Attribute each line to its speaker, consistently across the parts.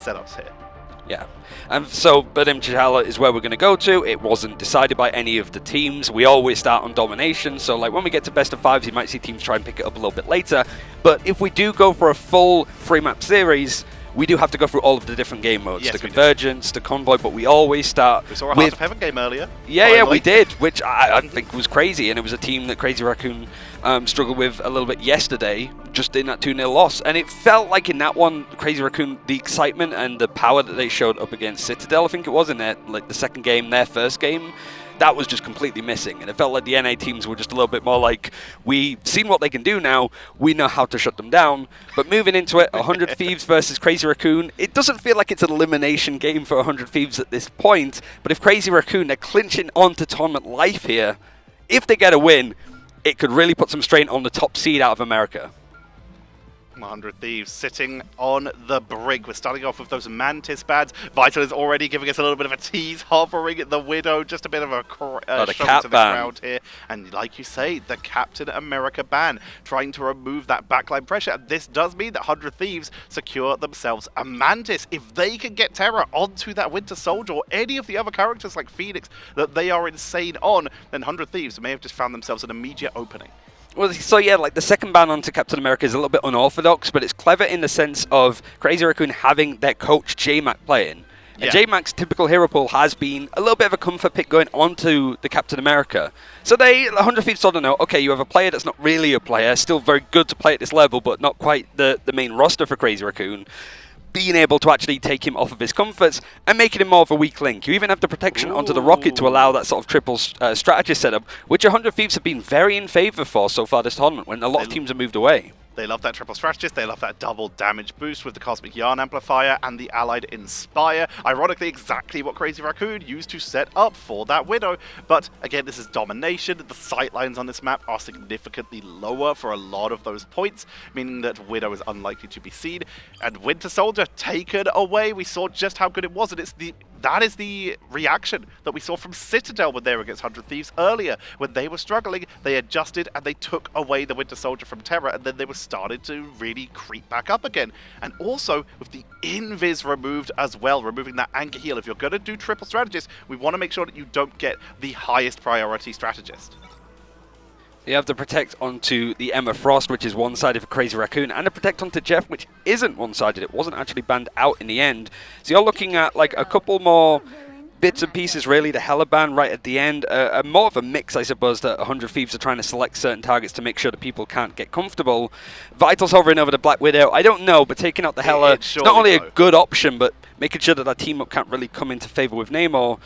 Speaker 1: setups here.
Speaker 2: Yeah, and so Badim Chichala is where we're going to go to. It wasn't decided by any of the teams. We always start on domination, so like when we get to best of fives, you might see teams try and pick it up a little bit later. But if we do go for a full 3-map series, we do have to go through all of the different game modes,
Speaker 1: Yes,
Speaker 2: the Convergence, the Convoy, but we always start
Speaker 1: We saw a
Speaker 2: with...
Speaker 1: Heart of Heaven game earlier.
Speaker 2: Yeah, we did, which I think was crazy, and it was a team that Crazy Raccoon struggled with a little bit yesterday, just in that 2-0 loss. And it felt like in that one, Crazy Raccoon, the excitement and the power that they showed up against Citadel, I think it was, in their, like, the second game, their first game, that was just completely missing. And it felt like the NA teams were just a little bit more like, we've seen what they can do now, we know how to shut them down. But moving into it, 100 Thieves versus Crazy Raccoon, it doesn't feel like it's an elimination game for 100 Thieves at this point. But if Crazy Raccoon, they're clinching onto tournament life here, if they get a win, it could really put some strain on the top seed out of America.
Speaker 1: 100 Thieves sitting on the brink. We're starting off with those Mantis bads. Vital is already giving us a little bit of a tease, hovering the Widow, just a bit of a show to the crowd here. And like you say, the Captain America ban, trying to remove that backline pressure. And this does mean that 100 Thieves secure themselves a Mantis. If they can get Terra onto that Winter Soldier or any of the other characters like Phoenix that they are insane on, then 100 Thieves may have just found themselves an immediate opening.
Speaker 2: Well, so yeah, like the second ban onto Captain America is a little bit unorthodox, but it's clever in the sense of Crazy Raccoon having their coach J-Mac playing. And J-Mac's typical hero pool has been a little bit of a comfort pick going onto the Captain America. So 100 Thieves sort of know, okay, you have a player that's not really a player, still very good to play at this level, but not quite the main roster for Crazy Raccoon. Being able to actually take him off of his comforts and making him more of a weak link. You even have the protection onto the Rocket to allow that sort of triple strategy setup, which 100 Thieves have been very in favour for so far this tournament, when a lot of teams have moved away.
Speaker 1: They love that triple strategist, they love that double damage boost with the Cosmic Yarn Amplifier and the allied Inspire. Ironically, exactly what Crazy Raccoon used to set up for that Widow. But again, this is domination. The sightlines on this map are significantly lower for a lot of those points, meaning that Widow is unlikely to be seen. And Winter Soldier taken away. We saw just how good it was, and that is the reaction that we saw from Citadel when they were against 100 Thieves earlier. When they were struggling, they adjusted and they took away the Winter Soldier from Terra, and then they were started to really creep back up again. And also, with the Invis removed as well, removing that anchor heal. If you're going to do triple strategist, we want to make sure that you don't get the highest priority strategist.
Speaker 2: You have the protect onto the Emma Frost, which is one-sided for Crazy Raccoon, and a protect onto Jeff, which isn't one-sided. It wasn't actually banned out in the end. So you're looking at like a couple more bits and pieces, really. The Hella ban right at the end. More of a mix, I suppose, that 100 Thieves are trying to select certain targets to make sure that people can't get comfortable. Vital's hovering over the Black Widow. I don't know, but taking out the Hella is not only a good option, but making sure that that team-up can't really come into favour with Namor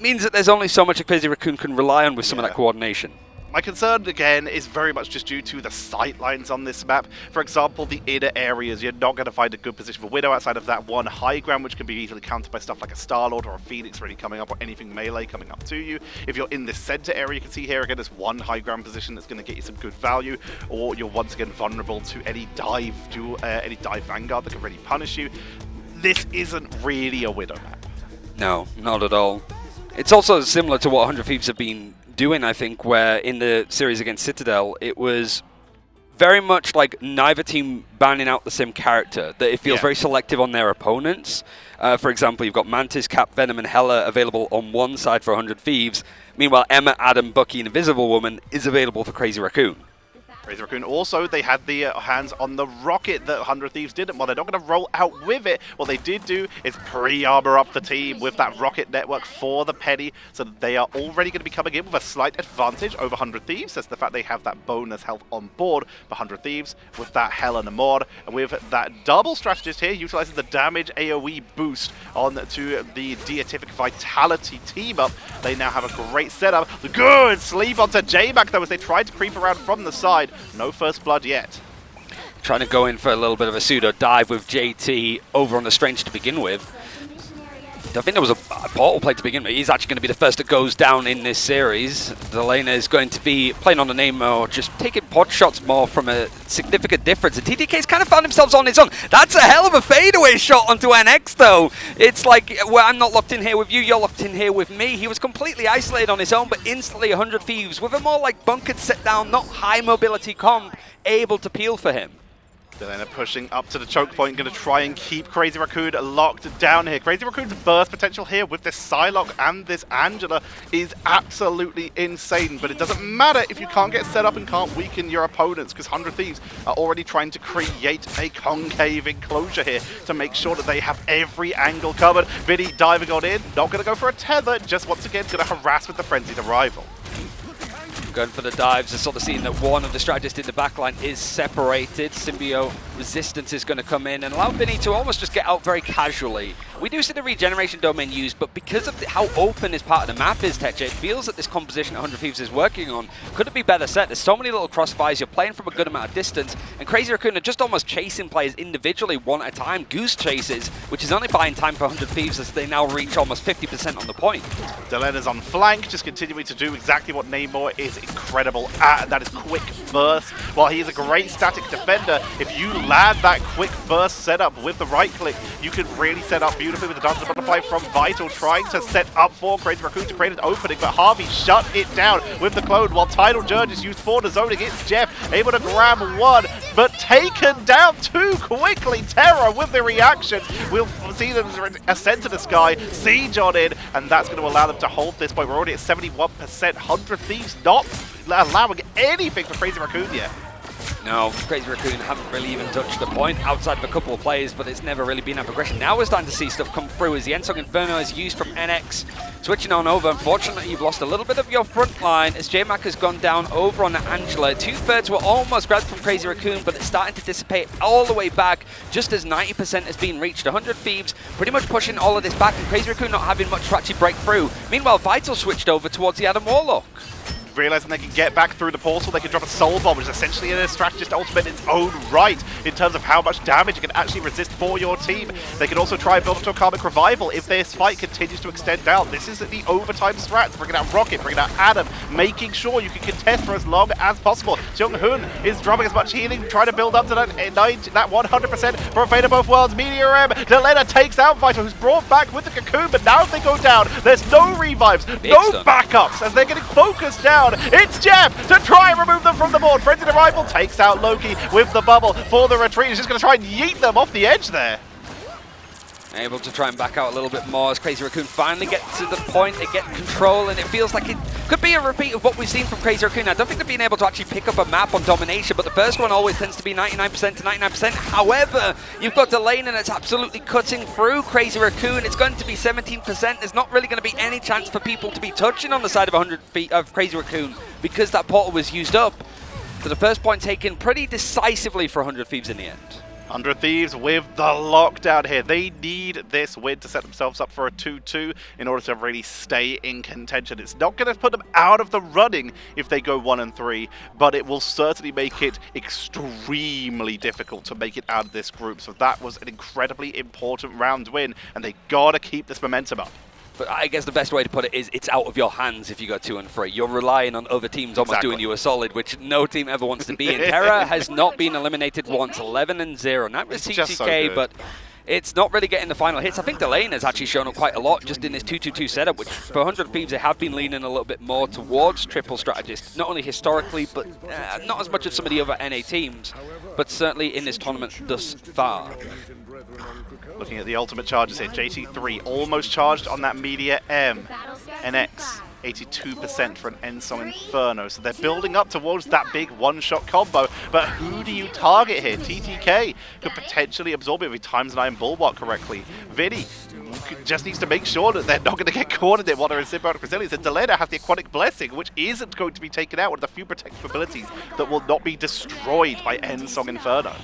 Speaker 2: means that there's only so much a Crazy Raccoon can rely on with some of that coordination.
Speaker 1: My concern, again, is very much just due to the sightlines on this map. For example, the inner areas, you're not going to find a good position for Widow outside of that one high ground, which can be easily countered by stuff like a Star-Lord or a Phoenix really coming up, or anything melee coming up to you. If you're in the center area, you can see here, again, there's one high ground position that's going to get you some good value, or you're once again vulnerable to any dive Vanguard that can really punish you. This isn't really a Widow map.
Speaker 2: No, not at all. It's also similar to what 100 Thieves have been doing, I think, where in the series against Citadel, it was very much like neither team banning out the same character, that it feels very selective on their opponents. For example, you've got Mantis, Cap, Venom, and Hela available on one side for 100 Thieves. Meanwhile, Emma, Adam, Bucky, and Invisible Woman is available for Crazy Raccoon.
Speaker 1: Crazy Raccoon also, they had the hands on the rocket that 100 Thieves didn't. Well, they're not going to roll out with it. What they did do is pre-armor up the team with that rocket network for the penny, so that they are already going to be coming in with a slight advantage over 100 Thieves. That's the fact they have that bonus health on board for 100 Thieves with that Helen Amor. And with that double strategist here, utilizing the damage AoE boost on to the Deitific Vitality team up. They now have a great setup. Good sleep onto J-Mac, though, as they tried to creep around from the side. No first blood yet.
Speaker 2: Trying to go in for a little bit of a pseudo dive with JT over on the Strange to begin with. I think there was a portal play to begin with. He's actually going to be the first that goes down in this series. Delena is going to be playing on the name or just taking pod shots more from a significant difference. And TDK's kind of found himself on his own. That's a hell of a fadeaway shot onto NX, though. It's like, well, I'm not locked in here with you, you're locked in here with me. He was completely isolated on his own, but instantly 100 Thieves with a more like bunkered set down, not high mobility comp, able to peel for him.
Speaker 1: Delena pushing up to the choke point, going to try and keep Crazy Raccoon locked down here. Crazy Raccoon's burst potential here with this Psylocke and this Angela is absolutely insane, but it doesn't matter if you can't get set up and can't weaken your opponents, because 100 Thieves are already trying to create a concave enclosure here to make sure that they have every angle covered. Vinny diving on in, not going to go for a tether, just once again going to harass with the frenzied arrival.
Speaker 2: Going for the dives and sort of seeing that one of the strategists in the backline is separated. Symbiote resistance is going to come in and allow Vinny to almost just get out very casually. We do see the regeneration domain used, but because of how open this part of the map is, Teche, it feels that this composition 100 Thieves is working on could it be better set. There's so many little crossfires, you're playing from a good amount of distance, and Crazy Raccoon are just almost chasing players individually one at a time. Goose chases, which is only buying time for 100 Thieves as they now reach almost 50% on the point.
Speaker 1: Delena's on flank, just continuing to do exactly what Namor is incredible at, and that is quick burst. While he is a great static defender, if you land that quick burst setup with the right click, you can really set up beautifully with the Dance of the Butterfly from Vital, trying to set up for Crazy Raccoon to create an opening, but Harvey shut it down with the clone, while Tidal Dirge is used for the zoning. It's Jeff able to grab one, but taken down too quickly. Terra with the reaction. We'll see them ascend to the sky, siege on in, and that's going to allow them to hold this point. We're already at 71%. 100 Thieves not allowing anything for Crazy Raccoon yet.
Speaker 2: No, Crazy Raccoon haven't really even touched the point outside of a couple of plays, but it's never really been that progression. Now we're starting to see stuff come through as the Ensong Inferno is used from NX. Switching on over, unfortunately you've lost a little bit of your front line as J-Mac has gone down over on Angela. 2/3 were almost grabbed from Crazy Raccoon, but it's starting to dissipate all the way back just as 90% has been reached. 100 Thieves pretty much pushing all of this back, and Crazy Raccoon not having much to actually break through. Meanwhile, Vital switched over towards the Adam Warlock.
Speaker 1: Realizing they can get back through the portal, they can drop a Soul Bomb, which is essentially a strategist ultimate in its own right in terms of how much damage it can actually resist for your team. They can also try and build up to a Karmic Revival if this fight continues to extend down. This is the overtime strats, bringing out Rocket, bringing out Adam, making sure you can contest for as long as possible. Jung-Hoon is dropping as much healing, trying to build up to that 100% for a Fate of Both Worlds. Meteor M, Delena takes out Vital, who's brought back with the Cocoon, but now if they go down, there's no revives, no backups, as they're getting focused down. It's Jeff to try and remove them from the board. Frenzied Arrival takes out Loki with the bubble for the retreat. He's just going to try and yeet them off the edge there.
Speaker 2: Able to try and back out a little bit more as Crazy Raccoon finally gets to the point, they get control, and it feels like it could be a repeat of what we've seen from Crazy Raccoon. I don't think they've been able to actually pick up a map on domination, but the first one always tends to be 99% to 99%. However, you've got Delena and it's absolutely cutting through Crazy Raccoon. It's going to be 17%. There's not really going to be any chance for people to be touching on the side of 100 feet of Crazy Raccoon because that portal was used up. So the first point taken pretty decisively for 100 Thieves in the end.
Speaker 1: 100 Thieves with the lockdown here. They need this win to set themselves up for a 2-2 in order to really stay in contention. It's not going to put them out of the running if they go 1-3, but it will certainly make it extremely difficult to make it out of this group. So that was an incredibly important round win, and they got to keep this momentum up.
Speaker 2: But I guess the best way to put it is it's out of your hands if you go 2-3. You're relying on other teams almost doing you a solid, which no team ever wants to be in. Terra has not been eliminated once, 11-0. That was TTK, so but it's not really getting the final hits. I think Delane has actually shown up quite a lot just in this 2-2-2 setup, which for 100 Thieves they have been leaning a little bit more towards triple strategists, not only historically, but not as much as some of the other NA teams, but certainly in this tournament thus far.
Speaker 1: Looking at the ultimate charges here, JT3 almost charged on that Meteor M. NX, 82% for an Ensong Inferno. So they're building up towards that big one-shot combo. But who do you target here? TTK could potentially absorb it if he times 9 Bulwark correctly. Vinny just needs to make sure that they're not going to get caught in it while they're in Symbiotic Resilience. And Delena has the Aquatic Blessing, which isn't going to be taken out. One of the few protective abilities that will not be destroyed by Ensong Inferno.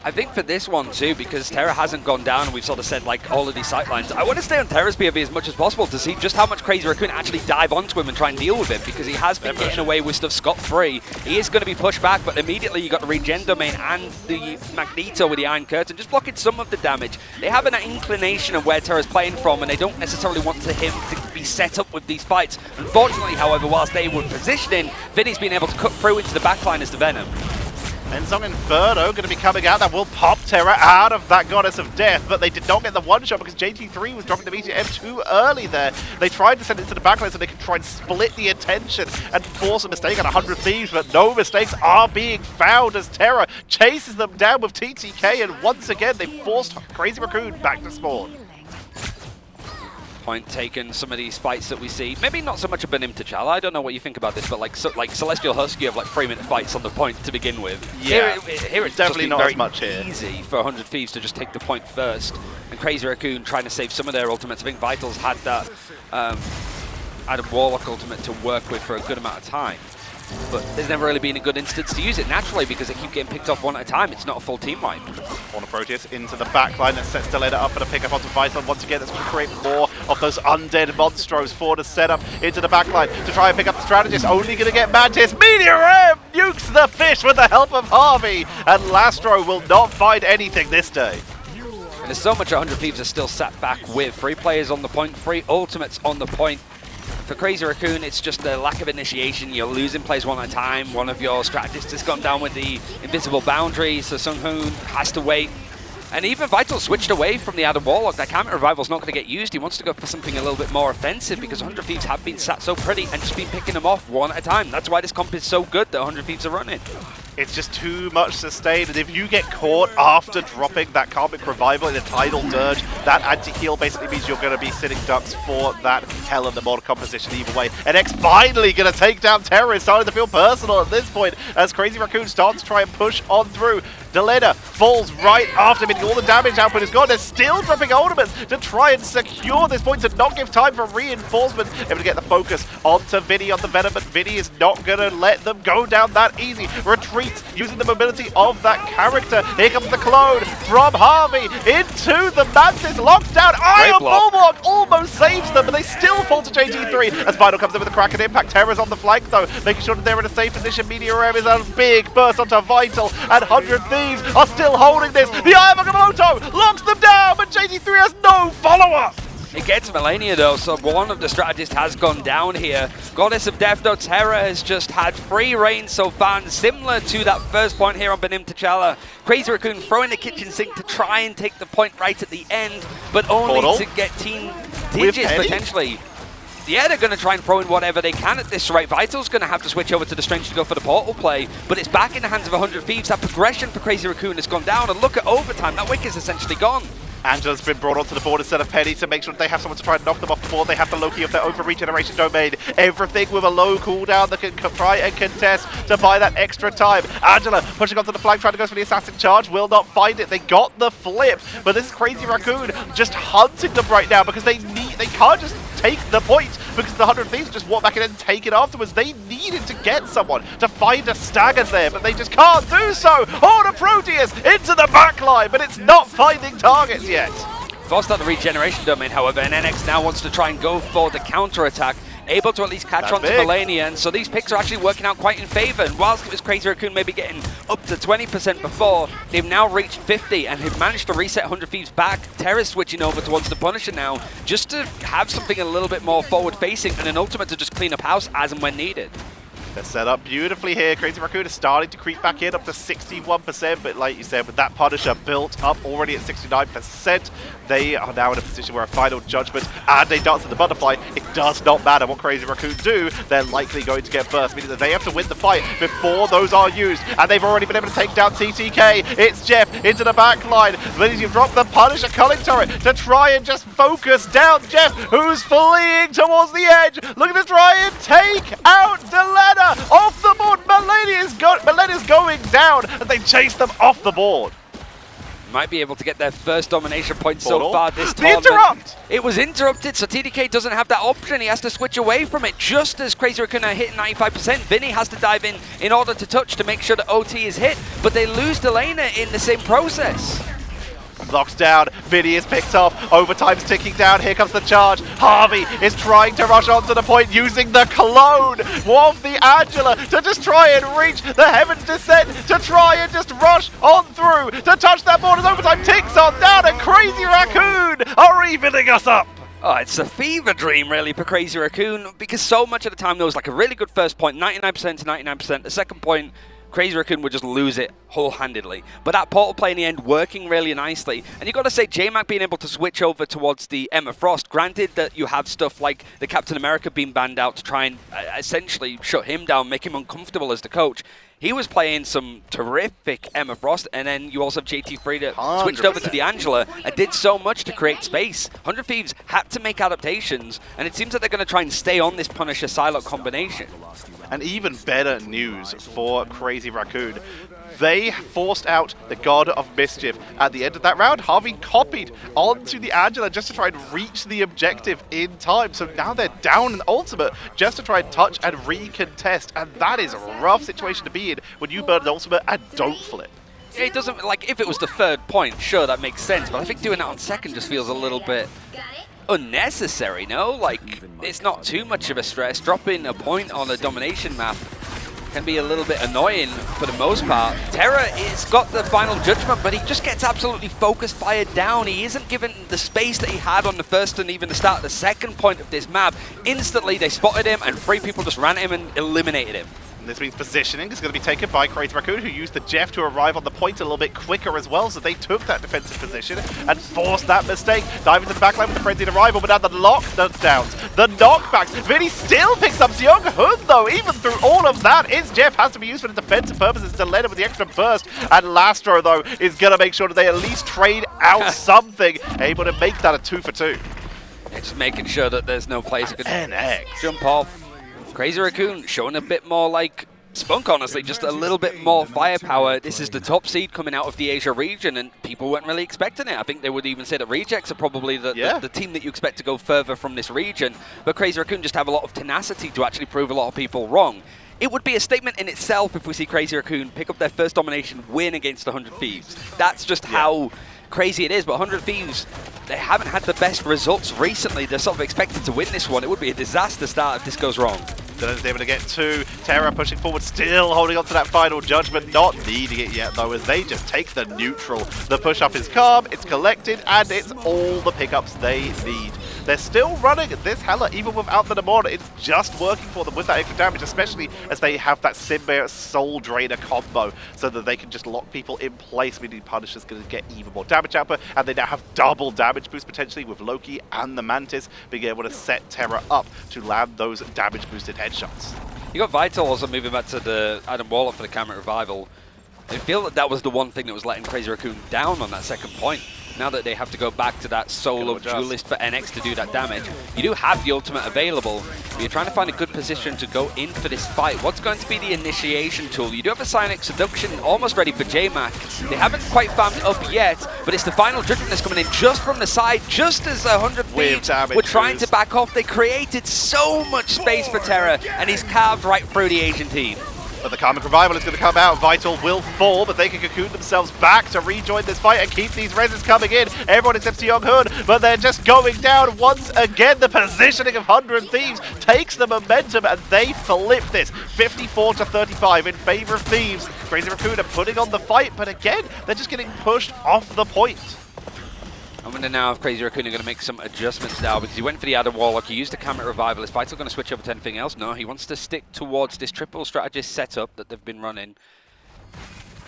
Speaker 2: I think for this one too, because Terra hasn't gone down and we've sort of said like all of these sightlines, I want to stay on Terra's POV as much as possible to see just how much Crazy Raccoon actually dive onto him and try and deal with it, because he has been getting away with stuff scot-free. He is going to be pushed back, but immediately you got the regen domain and the Magneto with the Iron Curtain just blocking some of the damage. They have an inclination of where Terra's playing from, and they don't necessarily want him to be set up with these fights. Unfortunately, however, whilst they were positioning, Vinny's been able to cut through into the backline as the Venom.
Speaker 1: And some Inferno going to be coming out that will pop Terra out of that Goddess of Death, but they did not get the one shot because JT3 was dropping the BTM too early there. They tried to send it to the backline so they could try and split the attention and force a mistake on 100 Thieves, but no mistakes are being found as Terra chases them down with TTK, and once again they forced Crazy Raccoon back to spawn.
Speaker 2: Point taken, some of these fights that we see, maybe not so much a Benim T'Challa, I don't know what you think about this, but like Celestial Husk, you have like 3-minute fights on the point to begin with.
Speaker 1: Yeah,
Speaker 2: here it's
Speaker 1: definitely not
Speaker 2: very
Speaker 1: as much here.
Speaker 2: Easy for 100 Thieves to just take the point first, and Crazy Raccoon trying to save some of their ultimates. I think Vitals had that Adam Warlock ultimate to work with for a good amount of time. But there's never really been a good instance to use it naturally because they keep getting picked off one at a time. It's not a full team wipe.
Speaker 1: Corner Proteus into the backline that sets Delena up for the pickup onto Vital. Once again, that's going to create more of those undead monstros for the setup into the backline to try and pick up the strategist. Only going to get Mantis. Meteor Ram nukes the fish with the help of Harvey. And Lastro will not find anything this day.
Speaker 2: And there's so much 100 Thieves are still sat back with 3 players on the point, 3 ultimates on the point. For Crazy Raccoon, it's just a lack of initiation. You're losing plays one at a time. One of your strategists has gone down with the invisible boundary, so Sung Hoon has to wait. And even Vital switched away from the Adam Warlock. That Camera Revival's not going to get used. He wants to go for something a little bit more offensive because 100 Thieves have been sat so pretty and just been picking them off one at a time. That's why this comp is so good that 100 Thieves are running.
Speaker 1: It's just too much sustain, and if you get caught after dropping that Karmic Revival in a Tidal Dirge, that anti-heal basically means you're going to be sitting ducks for that hell of the mod composition either way. And X finally going to take down Terra. It's starting to feel personal at this point as Crazy Raccoon starts to try and push on through. Delena falls right after him, all the damage output is gone. They're still dropping ultimates to try and secure this point, to not give time for reinforcement. Able to get the focus onto Vinny on the Venom, but Vinny is not going to let them go down that easy. Retreats using the mobility of that character. Here comes the clone from Harvey into the Mantis. Locked down. Iron Bulwark almost saves them, but they still fall to JT3 as Vital comes in with a Kraken impact. Terra's on the flank though, making sure that they're in a safe position. Meteor Ram is a big burst onto Vital, and 100 Thieves are still holding this. The Eye of Agamotto locks them down, but JT3 has no follow-up.
Speaker 2: It gets Melania though, so one of the strategists has gone down here. Goddess of Death though, Terra has just had free reign so far, and similar to that first point here on Benim T'Challa. Crazy Raccoon throwing the kitchen sink to try and take the point right at the end, but only to get team digits potentially. Yeah, they're going to try and throw in whatever they can at this rate. Vital's going to have to switch over to the Strange to go for the portal play, but it's back in the hands of 100 Thieves. That progression for Crazy Raccoon has gone down, and look at overtime. That wick is essentially gone.
Speaker 1: Angela's been brought onto the board instead of Penny to make sure that they have someone to try and knock them off the board. They have the Loki of their own regeneration domain. Everything with a low cooldown that can try and contest to buy that extra time. Angela pushing onto the flank, trying to go for the assassin charge. Will not find it. They got the flip, but this is Crazy Raccoon just hunting them right now because they can't just take the point because the 100 Thieves just walk back in and take it afterwards. They needed to get someone to find a stagger there, but they just can't do so. Corner Proteus into the backline, but it's not finding targets yet.
Speaker 2: Forced out the regeneration domain, however, and NX now wants to try and go for the counter-attack. Able to at least catch on to Melania, and so these picks are actually working out quite in favor. And whilst it was Crazy Raccoon maybe getting up to 20% before, they've now reached 50 and have managed to reset 100 Thieves back. Terra's switching over towards the Punisher now, just to have something a little bit more forward-facing and an ultimate to just clean up house as and when needed.
Speaker 1: They're set up beautifully here. Crazy Raccoon is starting to creep back in up to 61%, but like you said, with that Punisher built up already at 69%, they are now in a position where a final judgment and a dance of the butterfly, it does not matter what Crazy Raccoon do, they're likely going to get burst, meaning that they have to win the fight before those are used, and they've already been able to take down TTK. It's Jeff into the back line. Then you've dropped the Punisher culling turret to try and just focus down Jeff, who's fleeing towards the edge, looking to try and take out Delena. Off the board, Melania's going down, and they chase them off the board.
Speaker 2: Might be able to get their first domination point so far this tournament.
Speaker 1: The interrupt!
Speaker 2: It was interrupted, so TDK doesn't have that option. He has to switch away from it just as Crazy Raccoon are hitting 95%. Vinny has to dive in order to touch to make sure that OT is hit, but they lose Delena in the same process.
Speaker 1: Locks down, Vinny is picked off, overtime's ticking down, here comes the charge. Harvey is trying to rush onto the point using the clone of the Angela to just try and reach the Heaven's Descent, to try and just rush on through, to touch that board as overtime ticks on down, and Crazy Raccoon are evening us up.
Speaker 2: Oh, it's a fever dream, really, for Crazy Raccoon, because so much of the time there was like a really good first point, 99% to 99%. The second point, Crazy Raccoon would just lose it whole-handedly. But that portal play in the end working really nicely. And you got to say, J-Mac being able to switch over towards the Emma Frost, granted that you have stuff like the Captain America being banned out to try and essentially shut him down, make him uncomfortable as the coach. He was playing some terrific Emma Frost, and then you also have JT3 that switched over to the Angela and did so much to create space. 100 Thieves had to make adaptations, and it seems that they're going to try and stay on this Punisher Psylocke combination.
Speaker 1: And even better news for Crazy Raccoon. They forced out the God of Mischief at the end of that round. Harvey copied onto the Angela just to try and reach the objective in time. So now they're down in ultimate just to try and touch and recontest. And that is a rough situation to be in when you burn an ultimate and don't flip.
Speaker 2: It doesn't, like, if it was the third point, sure, that makes sense. But I think doing that on second just feels a little bit unnecessary, no? Like, it's not too much of a stress. Dropping a point on a domination map can be a little bit annoying for the most part. Terra has got the final judgment, but he just gets absolutely focused fired down. He isn't given the space that he had on the first and even the start of the second point of this map. Instantly, they spotted him, and 3 people just ran at him and eliminated him.
Speaker 1: And this means positioning is going to be taken by Crazy Raccoon, who used the Jeff to arrive on the point a little bit quicker as well, so they took that defensive position and forced that mistake. Dive into the backline with the frenzied arrival, but now the lockdowns, the knockbacks. Vinny still picks up Young Hood, though. Even through all of that, his Jeff has to be used for the defensive purposes to let him with the extra burst. And Lastro, though, is going to make sure that they at least trade out something, able to make that a 2 for 2.
Speaker 2: Yeah, just making sure that there's no place to
Speaker 1: NX.
Speaker 2: jump off. Crazy Raccoon showing a bit more like Spunk, honestly, just a little bit more firepower. This is the top seed coming out of the Asia region, and people weren't really expecting it. I think they would even say that Rejects are probably the team that you expect to go further from this region. But Crazy Raccoon just have a lot of tenacity to actually prove a lot of people wrong. It would be a statement in itself if we see Crazy Raccoon pick up their first domination win against 100 Thieves. That's just how crazy it is. But 100 Thieves, they haven't had the best results recently. They're sort of expected to win this one. It would be a disaster start if this goes wrong.
Speaker 1: Dylan's able to get 2. Terra pushing forward, still holding on to that final judgment, not needing it yet though, as they just take the neutral. The push-up is calm, it's collected, and it's all the pickups they need. They're still running this Hela, even without the Namor. It's just working for them with that extra damage, especially as they have that Symbiote Soul Drainer combo, so that they can just lock people in place, meaning Punisher's going to get even more damage output, and they now have double damage boost potentially with Loki and the Mantis being able to set Terra up to land those damage boosted headshots.
Speaker 2: You got Vital also moving back to the Adam Warlock for the camera revival. I feel that that was the one thing that was letting Crazy Raccoon down on that second point. Now that they have to go back to that solo duelist for NX to do that damage, you do have the ultimate available, but you're trying to find a good position to go in for this fight. What's going to be the initiation tool? You do have a Psionic Seduction almost ready for J-Mac. They haven't quite farmed up yet, but it's the final judgment that's coming in just from the side, just as 100 Thieves were trying to back off. They created so much space for Terra, and he's carved right through the Asian team.
Speaker 1: But the Karmic Revival is going to come out. Vital will fall, but they can cocoon themselves back to rejoin this fight and keep these reses coming in. Everyone except Young Hood, but they're just going down once again. The positioning of 100 Thieves takes the momentum, and they flip this 54-35 in favor of Thieves. Crazy Raccoon are putting on the fight, but again, they're just getting pushed off the point.
Speaker 2: I'm going to now have Crazy Raccoon are going to make some adjustments now because he went for the Adam Warlock, he used the Kamet Revival. Is Vital going to switch over to anything else? No, he wants to stick towards this triple strategist setup that they've been running.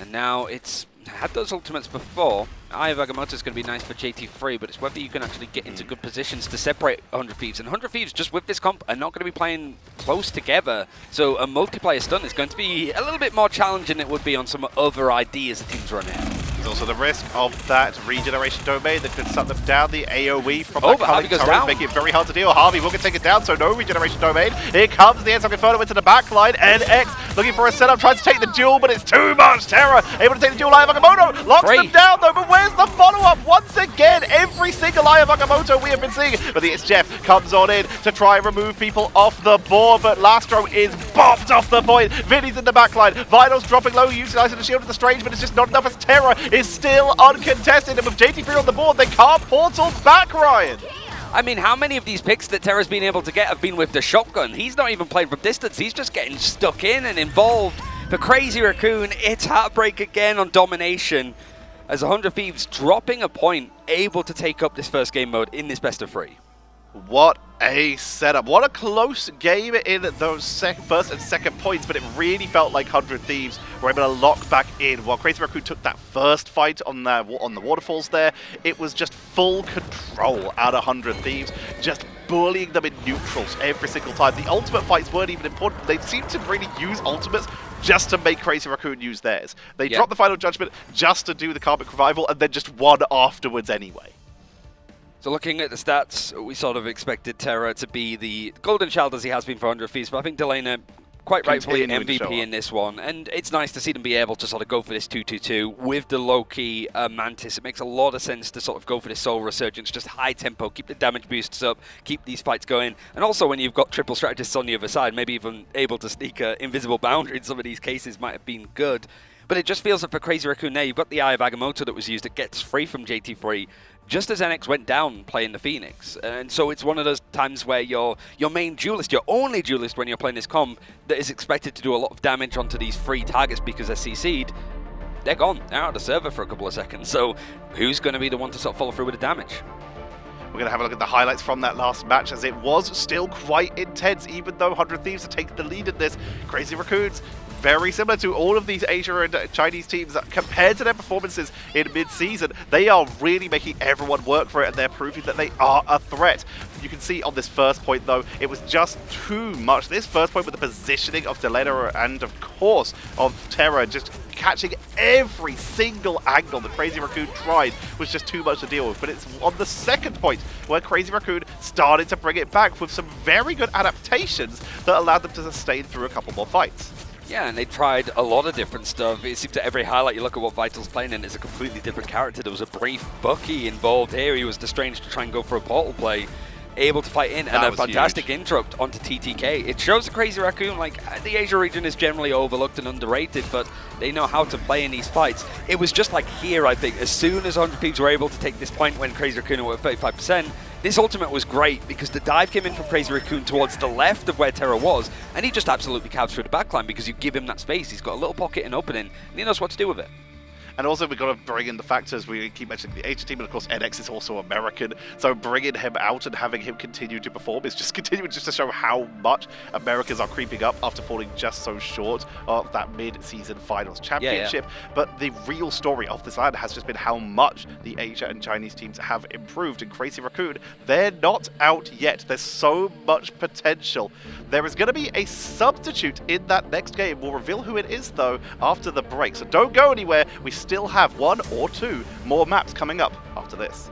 Speaker 2: And now it's had those ultimates before. Eye of Agamotto is going to be nice for JT3, but it's whether you can actually get into good positions to separate 100 Thieves. And 100 Thieves, just with this comp, are not going to be playing close together. So a multiplayer stun is going to be a little bit more challenging than it would be on some other ideas the teams run in.
Speaker 1: There's also the risk of that regeneration domain that could suck them down. The AoE from
Speaker 2: but
Speaker 1: that
Speaker 2: Harvey goes down,
Speaker 1: making it very hard to deal. Harvey will get taken down, so no regeneration domain. Here comes the Ensock Inferno into the backline. NX looking for a setup, tries to take the duel, but it's too much. Terra able to take the duel. Eye of Agamotto locks them down though, but where's the follow-up? Once again, every single Eye of Agamotto we have been seeing. But the Jeff comes on in to try and remove people off the board, but Lastro is bopped off the point. Vinny's in the backline. Vital's dropping low, utilizing the shield of the Strange, but it's just not enough as Terra is still uncontested. And with JT3 on the board, they can't portal back, Ryan.
Speaker 2: I mean, how many of these picks that Terra's been able to get have been with the shotgun? He's not even playing from distance. He's just getting stuck in and involved. For Crazy Raccoon, it's heartbreak again on domination as 100 Thieves dropping a point, able to take up this first game mode in this best of 3.
Speaker 1: What a setup. What a close game in those first and second points, but it really felt like 100 Thieves were able to lock back in. While Crazy Raccoon took that first fight on the waterfalls there, it was just full control out of 100 Thieves, just bullying them in neutrals every single time. The ultimate fights weren't even important. They seemed to really use ultimates just to make Crazy Raccoon use theirs. They dropped the final judgment just to do the Karmic Revival, and then just won afterwards anyway.
Speaker 2: So looking at the stats, we sort of expected Terra to be the golden child as he has been for 100 Thieves, but I think Delena quite rightfully MVP in this one, and it's nice to see them be able to sort of go for this 2-2-2 with the low-key Mantis. It makes a lot of sense to sort of go for this Soul Resurgence, just high tempo, keep the damage boosts up, keep these fights going, and also when you've got triple strategists on the other side, maybe even able to sneak an invisible boundary in some of these cases might have been good. But it just feels that for Crazy Raccoon there, you've got the Eye of Agamotto that was used, it gets free from JT3, just as NX went down playing the Phoenix. And so it's one of those times where your main duelist, your only duelist when you're playing this comp, that is expected to do a lot of damage onto these free targets because they're CC'd, they're gone. They're out of the server for a couple of seconds. So who's going to be the one to sort of follow through with the damage?
Speaker 1: We're going to have a look at the highlights from that last match, as it was still quite intense, even though 100 Thieves are taking the lead in this. Crazy Raccoons, very similar to all of these Asia and Chinese teams, compared to their performances in mid-season, they are really making everyone work for it, and they're proving that they are a threat. You can see on this first point, though, it was just too much. This first point with the positioning of Delena and, of course, of Terra, just catching every single angle that Crazy Raccoon tried was just too much to deal with. But it's on the second point where Crazy Raccoon started to bring it back with some very good adaptations that allowed them to sustain through a couple more fights.
Speaker 2: Yeah, and they tried a lot of different stuff. It seems that every highlight you look at what Vital's playing in is a completely different character. There was a brief Bucky involved here. He was the Strange to try and go for a portal play, able to fight in, and a fantastic interrupt onto TTK. It shows the Crazy Raccoon, like, the Asia region is generally overlooked and underrated, but they know how to play in these fights. It was just like here, I think, as soon as 100 Thieves were able to take this point when Crazy Raccoon were at 35%, this ultimate was great because the dive came in from Crazy Raccoon towards the left of where Terra was, and he just absolutely calves through the backline because you give him that space. He's got a little pocket and opening, and he knows what to do with it.
Speaker 1: And also, we've got to bring in the factors. We keep mentioning the Asia team, and of course, NX is also American. So bringing him out and having him continue to perform is just continuing just to show how much Americans are creeping up after falling just so short of that mid-season finals championship. But the real story of this LAN has just been how much the Asia and Chinese teams have improved. And Crazy Raccoon, they're not out yet. There's so much potential. There is going to be a substitute in that next game. We'll reveal who it is, though, after the break. So don't go anywhere. We still have 1 or 2 more maps coming up after this.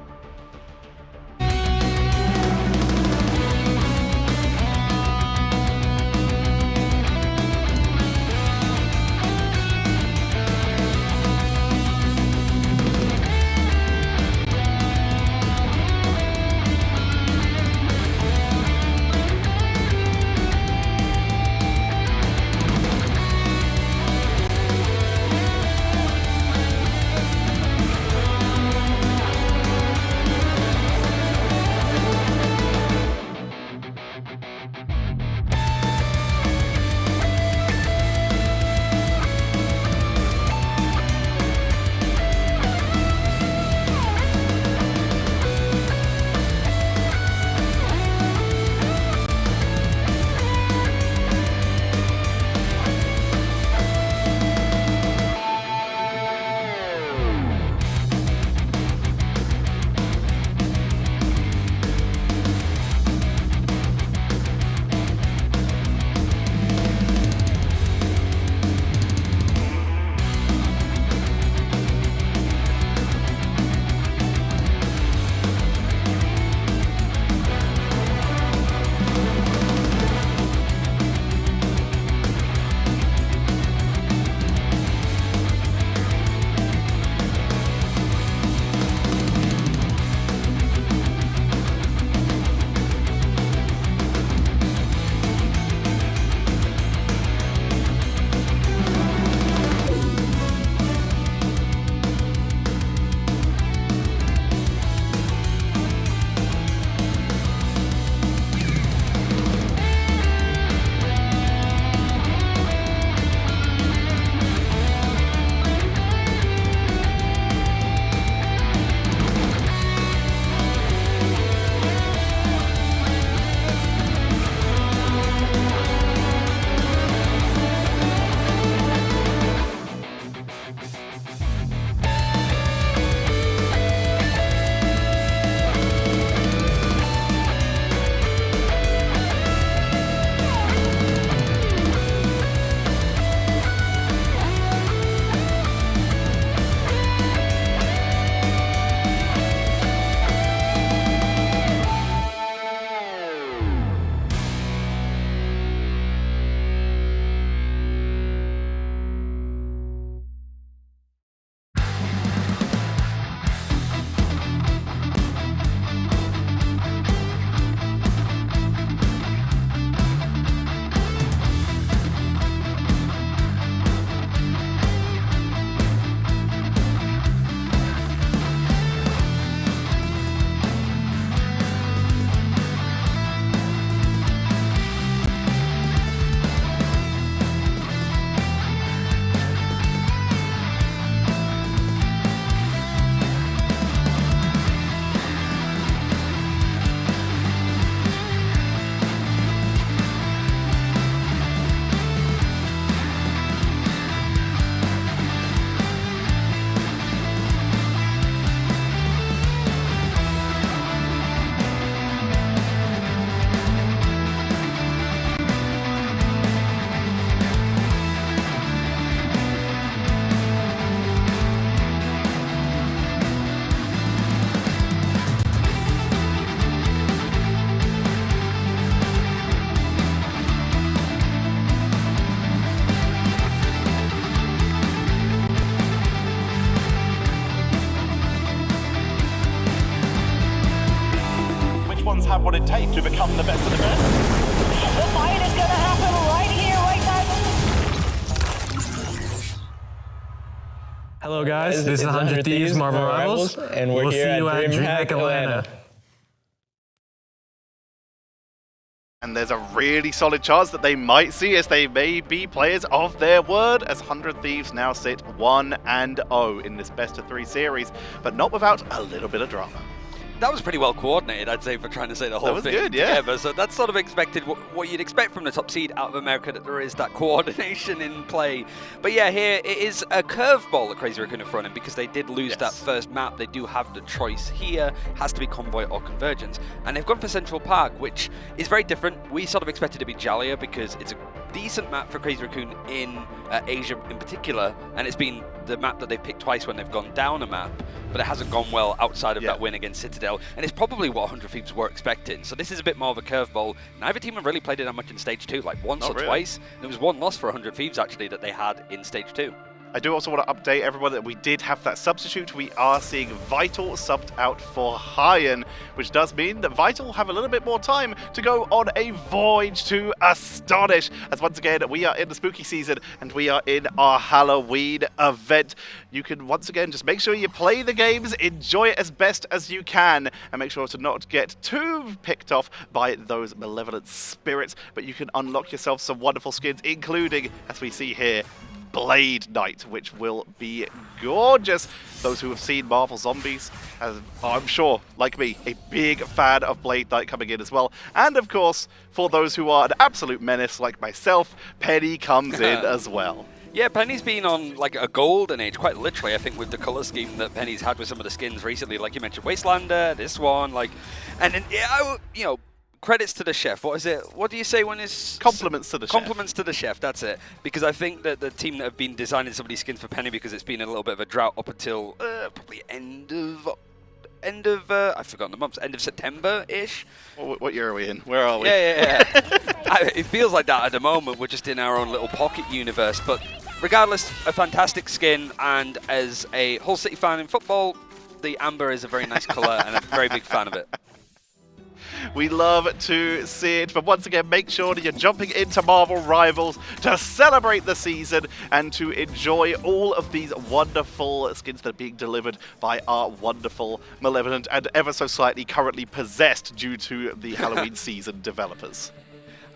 Speaker 3: ones have what it takes to become the best of the best.
Speaker 4: The fight is gonna happen right here, right now.
Speaker 5: Hello guys, this is 100 Thieves, Marvel Rivals,
Speaker 6: and we'll
Speaker 5: see you at DreamHack Atlanta.
Speaker 1: And there's a really solid chance that they might see us. They may be players of their word, as 100 Thieves now sit 1-0 in this best of 3 series, but not without a little bit of drama.
Speaker 2: That was pretty well coordinated, I'd say, for trying to say the whole thing
Speaker 1: good, yeah.
Speaker 2: together. So that's sort of expected, what you'd expect from the top seed out of America, that there is that coordination in play. But yeah, here it is a curveball that Crazy Raccoon are throwing, because they did lose that first map. They do have the choice here. Has to be Convoy or Convergence. And they've gone for Central Park, which is very different. We sort of expected to be Jalia, because it's a decent map for Crazy Raccoon in Asia in particular, and it's been the map that they've picked twice when they've gone down a map, but it hasn't gone well outside of that win against Citadel, and it's probably what 100 Thieves were expecting. So this is a bit more of a curveball. Neither team have really played it that much in Stage 2, like once or twice. There was one loss for 100 Thieves actually that they had in Stage 2.
Speaker 1: I do also want to update everyone that we did have that substitute. We are seeing Vital subbed out for Hyen, which does mean that Vital have a little bit more time to go on a voyage to Astonish. As once again, we are in the spooky season and we are in our Halloween event. You can once again just make sure you play the games, enjoy it as best as you can, and make sure to not get too picked off by those malevolent spirits. But you can unlock yourself some wonderful skins, including, as we see here, Blade Knight, which will be gorgeous. Those who have seen Marvel Zombies, I'm sure, like me, a big fan of Blade Knight coming in as well. And of course, for those who are an absolute menace like myself, Penny comes in as well.
Speaker 2: Yeah, Penny's been on like a golden age, quite literally, I think, with the color scheme that Penny's had with some of the skins recently. Like you mentioned, Wastelander, this one, like, and then, you know, credits to the chef. What is it? What do you say when it's...
Speaker 1: Compliments to the chef.
Speaker 2: Compliments to the chef, that's it. Because I think that the team that have been designing some of these skins for Penny, because it's been a little bit of a drought up until probably end of I've forgotten the months, end of September-ish.
Speaker 1: What year are we in? Where are we?
Speaker 2: Yeah. It feels like that at the moment. We're just in our own little pocket universe. But regardless, a fantastic skin, and as a Hull City fan in football, the amber is a very nice colour, and I'm a very big fan of it.
Speaker 1: We love to see it, but once again, make sure that you're jumping into Marvel Rivals to celebrate the season and to enjoy all of these wonderful skins that are being delivered by our wonderful, malevolent, and ever so slightly currently possessed due to the Halloween season developers.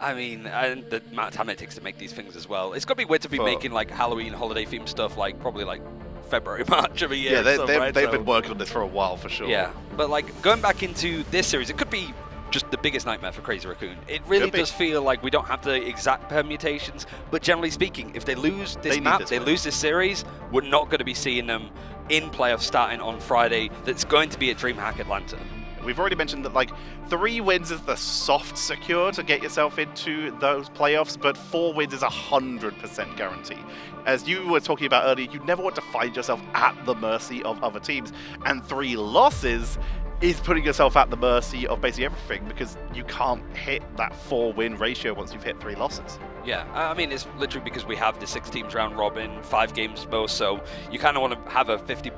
Speaker 2: I mean, and the amount of time it takes to make these things as well. It's got to be weird to be making like Halloween holiday themed stuff, like probably like February, March of a year.
Speaker 1: Yeah, they've been working on this for a while for sure.
Speaker 2: Yeah, but like going back into this series, it could be just the biggest nightmare for Crazy Raccoon. It really does feel like we don't have the exact permutations, but generally speaking, if they lose this map, they lose this series, we're not going to be seeing them in playoffs starting on Friday. That's going to be at DreamHack Atlanta.
Speaker 1: We've already mentioned that like 3 wins is the soft secure to get yourself into those playoffs, but 4 wins is 100% guarantee. As you were talking about earlier, you never want to find yourself at the mercy of other teams, and 3 losses is putting yourself at the mercy of basically everything, because you can't hit that 4-win ratio once you've hit 3 losses.
Speaker 2: Yeah, I mean, it's literally because we have the 6 teams round robin, 5 games most, so you kind of want to have a 50%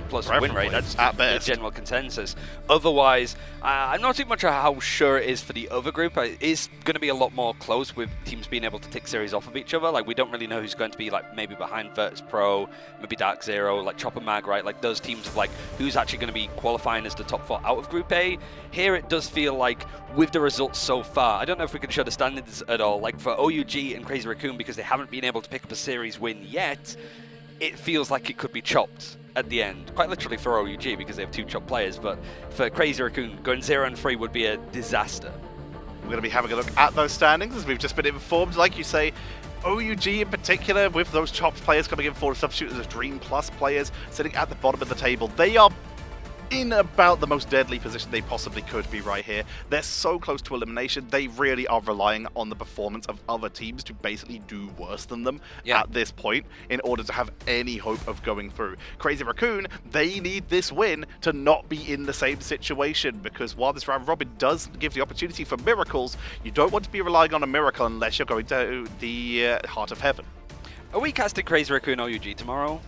Speaker 2: plus win rate. That's
Speaker 1: at best
Speaker 2: the general consensus. Otherwise, I'm not too much of how sure it is for the other group. It is going to be a lot more close with teams being able to tick series off of each other. Like, we don't really know who's going to be like maybe behind Virtus Pro, maybe Dark Zero, like Chopper Mag, right? Like those teams of like who's actually going to be qualifying as the top 4 out of Group A. Here it does feel like with the results so far, I don't know if we can show the standings at all. Like for OUG and Crazy Raccoon, because they haven't been able to pick up a series win yet, it feels like it could be chopped at the end, quite literally for OUG because they have 2 chopped players, but for Crazy Raccoon, going 0-3 would be a disaster.
Speaker 1: We're going to be having a look at those standings as we've just been informed. Like you say, OUG in particular, with those chopped players coming in for substitutes as Dream Plus players sitting at the bottom of the table, they are in about the most deadly position they possibly could be right here. They're so close to elimination, they really are relying on the performance of other teams to basically do worse than them at this point in order to have any hope of going through. Crazy Raccoon, they need this win to not be in the same situation, because while this round robin does give the opportunity for miracles, you don't want to be relying on a miracle unless you're going to the Heart of Heaven.
Speaker 2: Are we casting Crazy Raccoon OUG tomorrow?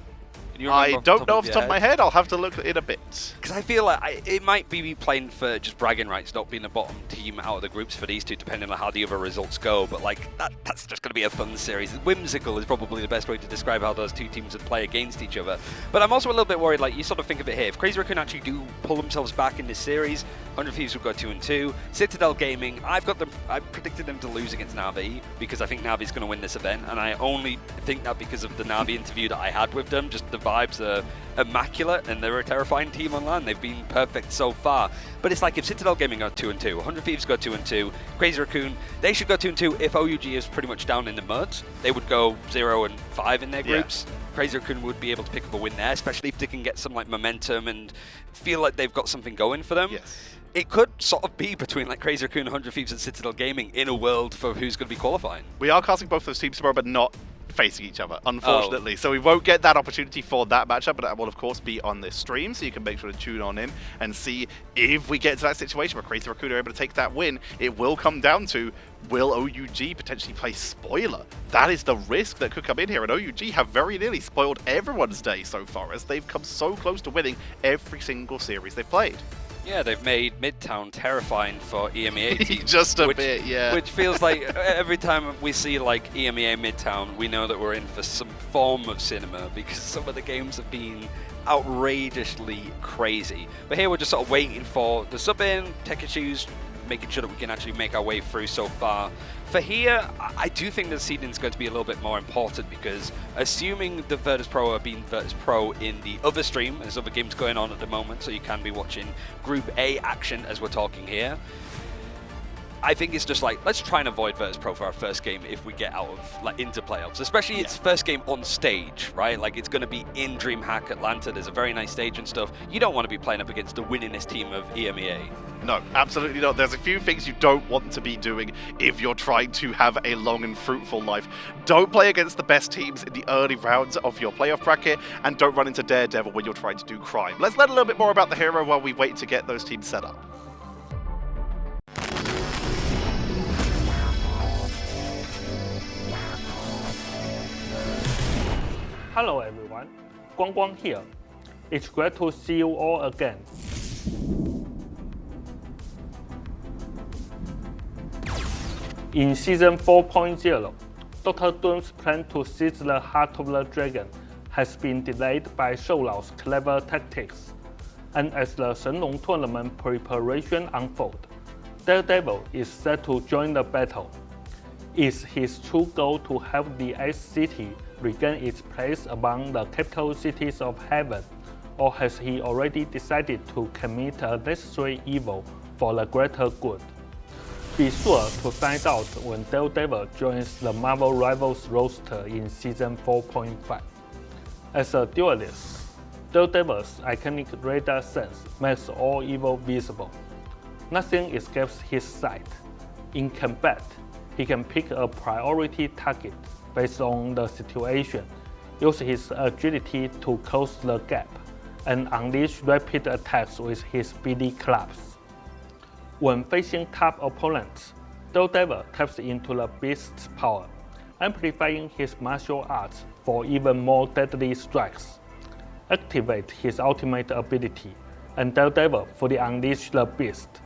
Speaker 2: You remember
Speaker 1: I
Speaker 2: off the
Speaker 1: don't
Speaker 2: top
Speaker 1: know
Speaker 2: of
Speaker 1: off the
Speaker 2: your
Speaker 1: top of my
Speaker 2: head?
Speaker 1: head. I'll have to look in a bit.
Speaker 2: Because I feel like it might be me playing for just bragging rights, not being the bottom team out of the groups for these two, depending on how the other results go. But like that's just going to be a fun series. Whimsical is probably the best way to describe how those two teams would play against each other. But I'm also a little bit worried. Like you sort of think of it here, if Crazy Raccoon actually do pull themselves back in this series, 100 Thieves will go 2-2. Citadel Gaming, I predicted them to lose against Navi because I think Navi's going to win this event, and I only think that because of the Navi interview that I had with them. Just the vibes are immaculate, and they're a terrifying team on LAN. They've been perfect so far. But it's like if Citadel Gaming go 2-2, 100 Thieves go 2-2, Crazy Raccoon, they should go 2-2. If OUG is pretty much down in the mud, they would go 0-5 in their groups. Yeah. Crazy Raccoon would be able to pick up a win there, especially if they can get some like momentum and feel like they've got something going for them.
Speaker 1: Yes.
Speaker 2: It could sort of be between like Crazy Raccoon, 100 Thieves and Citadel Gaming in a world for who's going to be qualifying.
Speaker 1: We are casting both those teams tomorrow, but not facing each other, unfortunately. So we won't get that opportunity for that matchup, but that will of course be on this stream, so you can make sure to tune on in and see if we get to that situation where Crazy Raccoon are able to take that win. It will come down to, will OUG potentially play spoiler? That is the risk that could come in here, and OUG have very nearly spoiled everyone's day so far, as they've come so close to winning every single series they've played.
Speaker 2: Yeah, they've made Midtown terrifying for EMEA teams.
Speaker 1: Just a bit, yeah.
Speaker 2: Which feels like every time we see like EMEA Midtown, we know that we're in for some form of cinema because some of the games have been outrageously crazy. But here we're just sort of waiting for the sub-in, tech issues, making sure that we can actually make our way through so far. For here, I do think the seeding is going to be a little bit more important because assuming the Virtus Pro are being Virtus Pro in the other stream, there's other games going on at the moment, so you can be watching Group A action as we're talking here. I think it's just like, let's try and avoid Virtus Pro for our first game if we get out of, like, into playoffs. Especially its first game on stage, right? Like, it's going to be in DreamHack Atlanta. There's a very nice stage and stuff. You don't want to be playing up against the winningest team of EMEA.
Speaker 1: No, absolutely not. There's a few things you don't want to be doing if you're trying to have a long and fruitful life. Don't play against the best teams in the early rounds of your playoff bracket, and don't run into Daredevil when you're trying to do crime. Let's learn a little bit more about the hero while we wait to get those teams set up.
Speaker 6: Hello everyone, Guang here. It's great to see you all again. In Season 4.0, Dr. Doom's plan to seize the heart of the dragon has been delayed by Shoulau's clever tactics, and as the Shenlong tournament preparation unfolds, Daredevil is set to join the battle. Is his true goal to help the Ice City regain its place among the capital cities of heaven, or has he already decided to commit a necessary evil for the greater good? Be sure to find out when Daredevil joins the Marvel Rivals roster in Season 4.5. As a duelist, Daredevil's iconic radar sense makes all evil visible. Nothing escapes his sight. In combat, he can pick a priority target based on the situation, use his agility to close the gap, and unleash rapid attacks with his speedy clubs. When facing tough opponents, Daredevil taps into the Beast's power, amplifying his martial arts for even more deadly strikes. Activate his ultimate ability, and Daredevil fully unleash the Beast.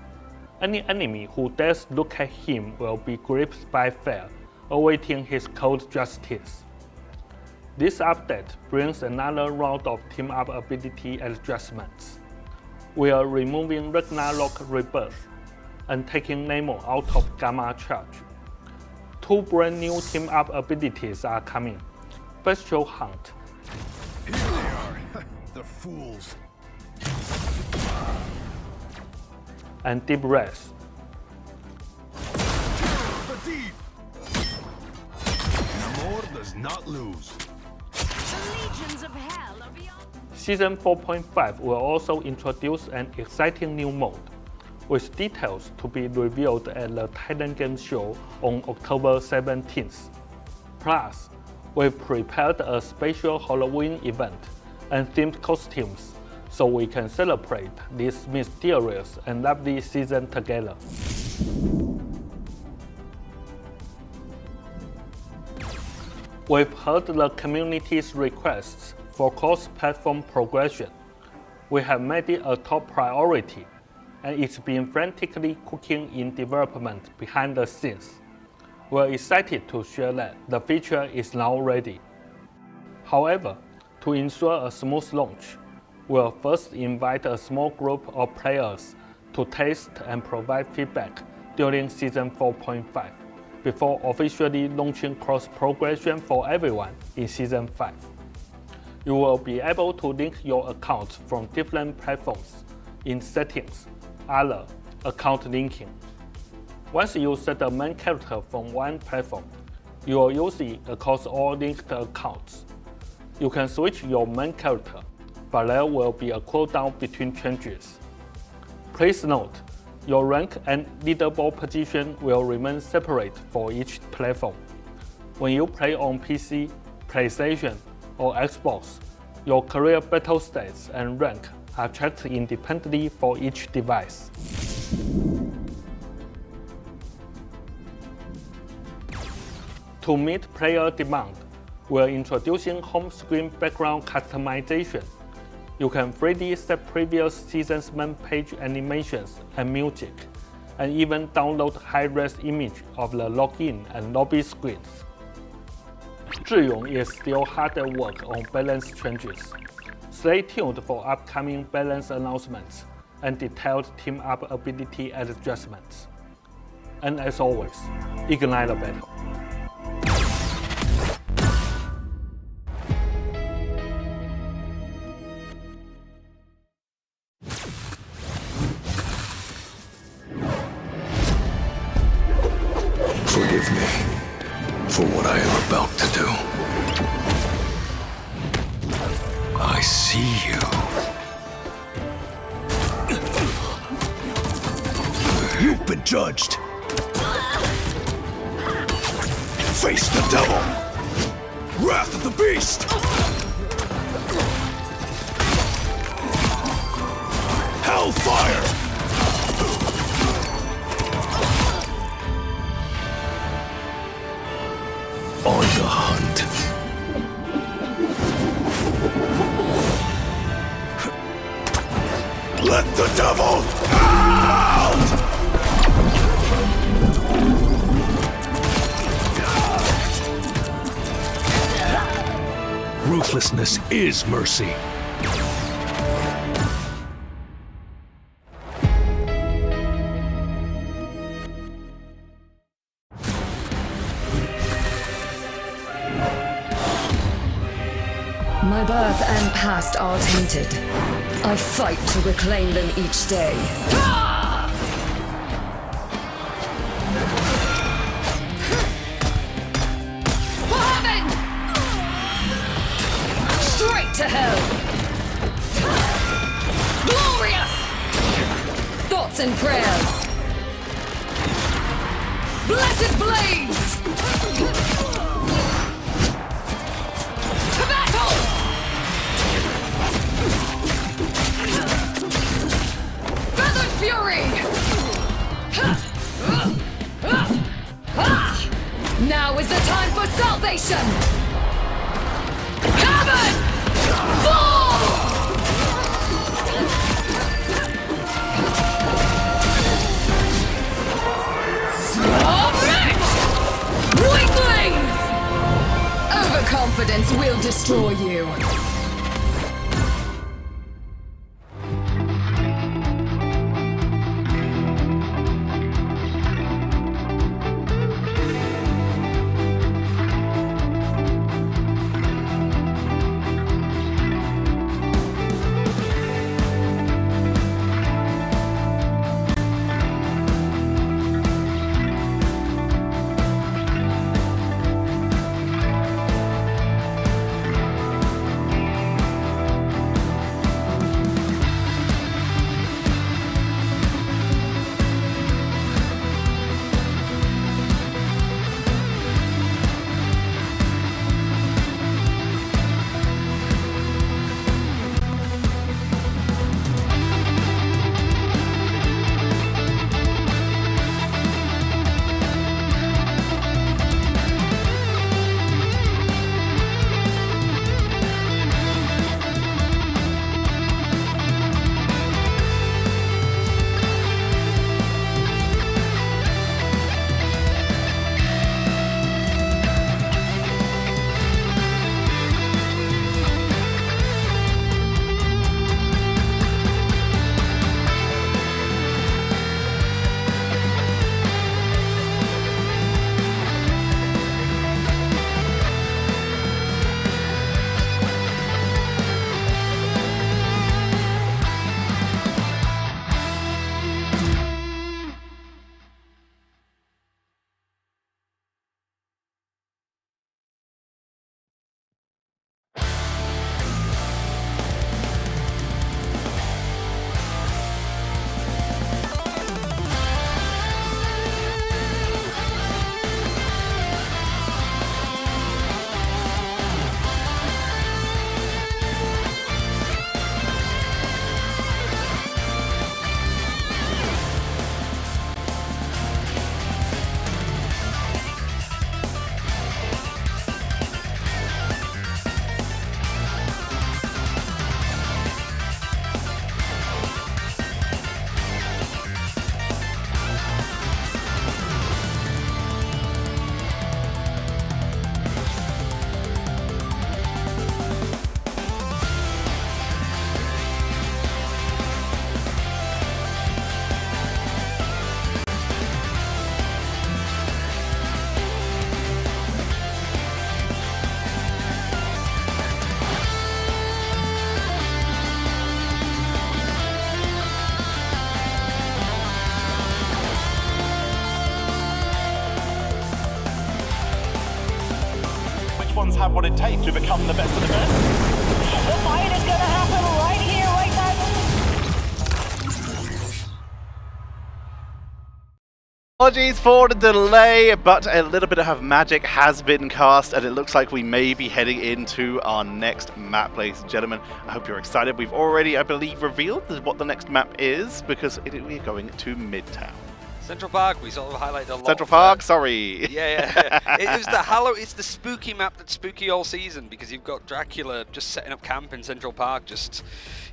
Speaker 6: Any enemy who dares look at him will be gripped by fear, awaiting his cold justice. This update brings another round of team-up ability adjustments. We are removing Ragnarok Rebirth and taking Nemo out of Gamma Charge. Two brand new team-up abilities are coming: Bestial Hunt.
Speaker 7: Here they are, the fools.
Speaker 6: And Deep Breath.
Speaker 7: The deep. Namor does not lose.
Speaker 8: The legions of hell are beyond.
Speaker 6: Season 4.5 will also introduce an exciting new mode, with details to be revealed at the Titan Game Show on October 17th. Plus, we've prepared a special Halloween event and themed costumes so we can celebrate this mysterious and lovely season together. We've heard the community's requests For cross-platform progression, we have made it a top priority, and it's been frantically cooking in development behind the scenes. We're excited to share that the feature is now ready. However, to ensure a smooth launch, we'll first invite a small group of players to test and provide feedback during Season 4.5 before officially launching cross-progression for everyone in Season 5. You will be able to link your accounts from different platforms in Settings, Other, Account Linking. Once you set a main character from one platform, you will use it across all linked accounts. You can switch your main character, but there will be a cooldown between changes. Please note, your rank and leaderboard position will remain separate for each platform. When you play on PC, PlayStation, or Xbox, your career battle stats and rank are tracked independently for each device. To meet player demand, we're introducing home screen background customization. You can freely set previous season's main page animations and music, and even download high-res image of the login and lobby screens. Zhiyong is still hard at work on balance changes. Stay tuned for upcoming balance announcements and detailed team-up ability adjustments. And as always, ignite the battle.
Speaker 7: Forgive me for what I am about to do. I see you. You've been judged. Face the devil. Wrath of the beast. Hellfire. On the hunt. Let the devil out! Ruthlessness is mercy.
Speaker 9: My birth and past are tainted. I fight to reclaim them each day. For heaven! Straight to hell! Glorious! Thoughts and prayers! Blessed blades! To battle! Feathered fury! Now is the time for salvation! Heaven! Fall! Weaklings! Overconfidence will destroy you.
Speaker 3: ones have what it takes to become the best of the best.
Speaker 4: The fight is gonna happen right here, right now.
Speaker 1: Apologies for the delay, but a little bit of magic has been cast, and it looks like we may be heading into our next map, ladies and gentlemen. I hope you're excited. We've already, I believe, revealed what the next map is, because we're going to Midtown.
Speaker 2: Central Park, we sort of highlighted a lot.
Speaker 1: Central Park, sorry.
Speaker 2: Yeah. It's the spooky map that's spooky all season, because you've got Dracula just setting up camp in Central Park, just,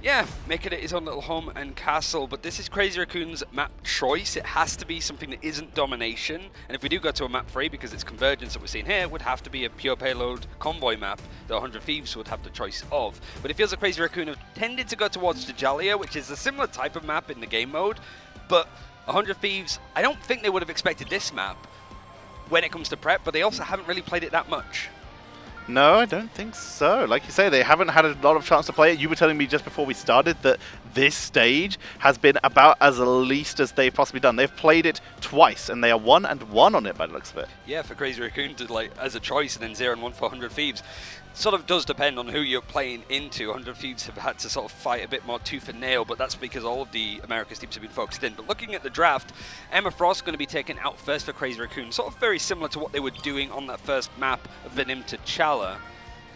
Speaker 2: yeah, making it his own little home and castle. But this is Crazy Raccoon's map choice. It has to be something that isn't domination. And if we do go to a map 3, because it's convergence that we're seeing here, it would have to be a pure payload convoy map that 100 Thieves would have the choice of. But it feels like Crazy Raccoon have tended to go towards Jajalia, which is a similar type of map in the game mode. But 100 Thieves, I don't think they would have expected this map when it comes to prep, but they also haven't really played it that much.
Speaker 1: No, I don't think so. Like you say, they haven't had a lot of chance to play it. You were telling me just before we started that this stage has been about as least as they've possibly done. They've played it twice, and they are 1-1 on it by the looks of it.
Speaker 2: Yeah, for Crazy Raccoon to, like, as a choice, and then 0-1 for 100 Thieves. Sort of does depend on who you're playing into. 100 Thieves have had to sort of fight a bit more tooth and nail, but that's because all of the Americas teams have been focused in. But looking at the draft, Emma Frost going to be taken out first for Crazy Raccoon, sort of very similar to what they were doing on that first map of Venom to Chala.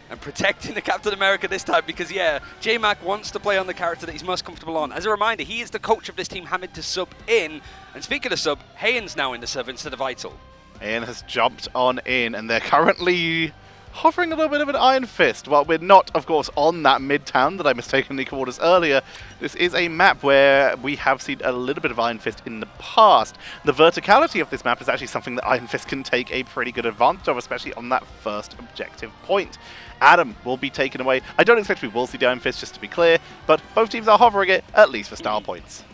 Speaker 2: And protecting the Captain America this time because, yeah, J-Mac wants to play on the character that he's most comfortable on. As a reminder, he is the coach of this team, having to sub in. And speaking of sub, Hayen's now in the sub instead of Vital.
Speaker 1: Hayen has jumped on in, and they're currently hovering a little bit of an Iron Fist. While we're not, of course, on that Midtown that I mistakenly called us earlier, this is a map where we have seen a little bit of Iron Fist in the past. The verticality of this map is actually something that Iron Fist can take a pretty good advantage of, especially on that first objective point. Adam will be taken away. I don't expect we will see the Iron Fist, just to be clear, but both teams are hovering it, at least for star points.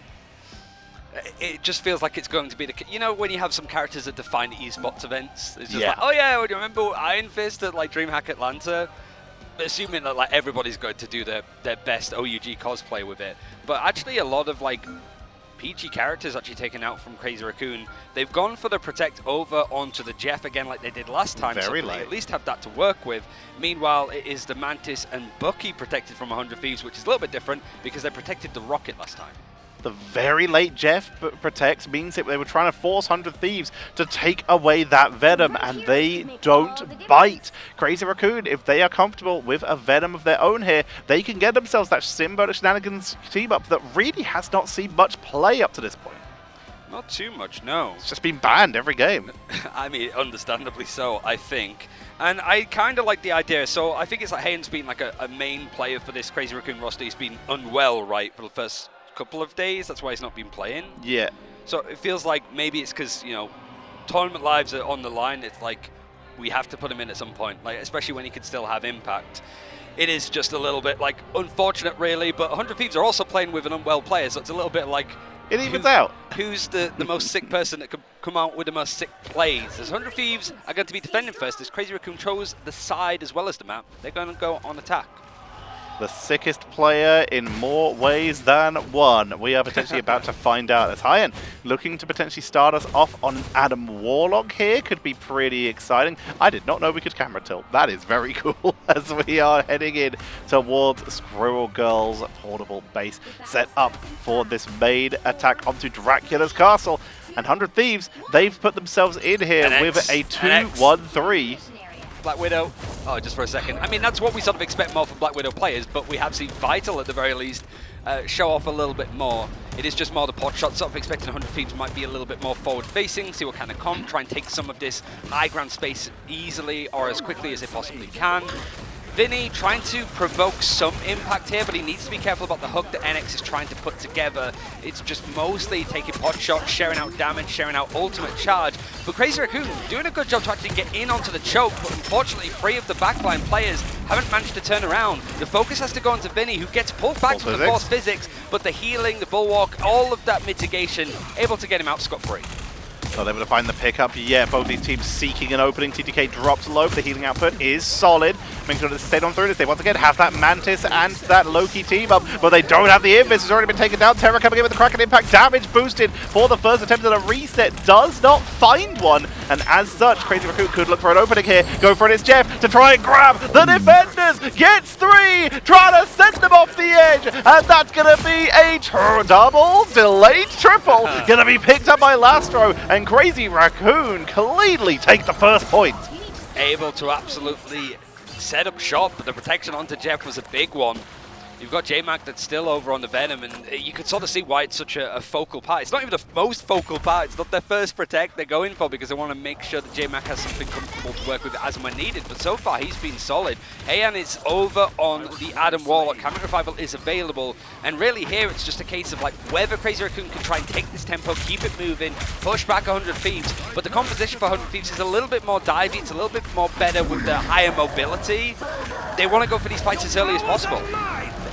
Speaker 2: It just feels like it's going to be the... You know when you have some characters that define esports events? It's just
Speaker 1: Yeah.
Speaker 2: like, oh yeah, do you remember Iron Fist at like DreamHack Atlanta? Assuming that like everybody's going to do their best OUG cosplay with it. But actually a lot of like peachy characters actually taken out from Crazy Raccoon. They've gone for the Protect over onto the Jeff again like they did last time.
Speaker 1: Very
Speaker 2: so
Speaker 1: late.
Speaker 2: they at least have that to work with. Meanwhile, it is the Mantis and Bucky protected from 100 Thieves, which is a little bit different because they protected the Rocket last time.
Speaker 1: The very late Jeff protects means that they were trying to force 100 Thieves to take away that Venom, and they don't bite. Crazy Raccoon, if they are comfortable with a Venom of their own here, they can get themselves that Simba Shenanigans team-up that really has not seen much play up to this point.
Speaker 2: Not too much, no.
Speaker 1: It's just been banned every game.
Speaker 2: I mean, understandably so, I think. And I kind of like the idea. So I think it's like Hayen's been like a main player for this Crazy Raccoon roster. He's been unwell, right, for the first couple of days. That's why he's not been playing.
Speaker 1: Yeah.
Speaker 2: So it feels like maybe it's because, you know, tournament lives are on the line. It's like we have to put him in at some point, like especially when he could still have impact. It is just a little bit like unfortunate, really. But 100 Thieves are also playing with an unwell player, so it's a little bit like
Speaker 1: it evens out.
Speaker 2: Who's the most sick person that could come out with the most sick plays? As 100 Thieves are going to be defending first, as Crazy Raccoon chose the side as well as the map, they're going to go on attack.
Speaker 1: The sickest player in more ways than one. We are potentially about to find out. As Hayen looking to potentially start us off on Adam Warlock here. Could be pretty exciting. I did not know we could camera tilt. That is very cool as we are heading in towards Squirrel Girl's portable base. Set up for this main attack onto Dracula's castle. And 100 Thieves, they've put themselves in here with a 2-1-3.
Speaker 2: Black Widow. Oh, just for a second. I mean, that's what we sort of expect more from Black Widow players, but we have seen Vital at the very least show off a little bit more. It is just more the pot shot, sort of expecting 100 Thieves might be a little bit more forward facing, see what kind of comp, try and take some of this high ground space easily or as quickly as they possibly can. Vinny trying to provoke some impact here, but he needs to be careful about the hook that NX is trying to put together. It's just mostly taking pot shots, sharing out damage, sharing out ultimate charge. But Crazy Raccoon doing a good job to actually get in onto the choke, but unfortunately 3 of the backline players haven't managed to turn around. The focus has to go onto Vinny, who gets pulled back from the force physics, but the healing, the bulwark, all of that mitigation, able to get him out scot-free.
Speaker 1: Not able to find the pickup yet. Both these teams seeking an opening. TTK drops low, but the healing output is solid. making sure that they stay on through this. They once again have that Mantis and that Loki team up, but they don't have the Invis. It's already been taken down. Terra coming in with the Kraken impact, damage boosted for the first attempt at a reset. Does not find one, and as such, Crazy Raccoon could look for an opening here. Go for it, it's Jeff to try and grab the defenders. Gets 3, trying to send them off the edge, and that's going to be a double, delayed triple. Going to be picked up by Lastro, and Crazy Raccoon cleanly take the first point.
Speaker 2: Able to absolutely set up shop, but the protection onto Jeff was a big one. You've got J-Mac that's still over on the Venom, and you can sort of see why it's such a focal part. It's not even the most focal part. It's not their first protect they're going for because they want to make sure that J-Mac has something comfortable to work with as and when needed. But so far, he's been solid. Ayan is over on the Adam Warlock. Camera Revival is available. And really here, it's just a case of like whether Crazy Raccoon can try and take this tempo, keep it moving, push back 100 Thieves. But the composition for 100 Thieves is a little bit more divey. It's a little bit more better with the higher mobility. They want to go for these fights as early as possible.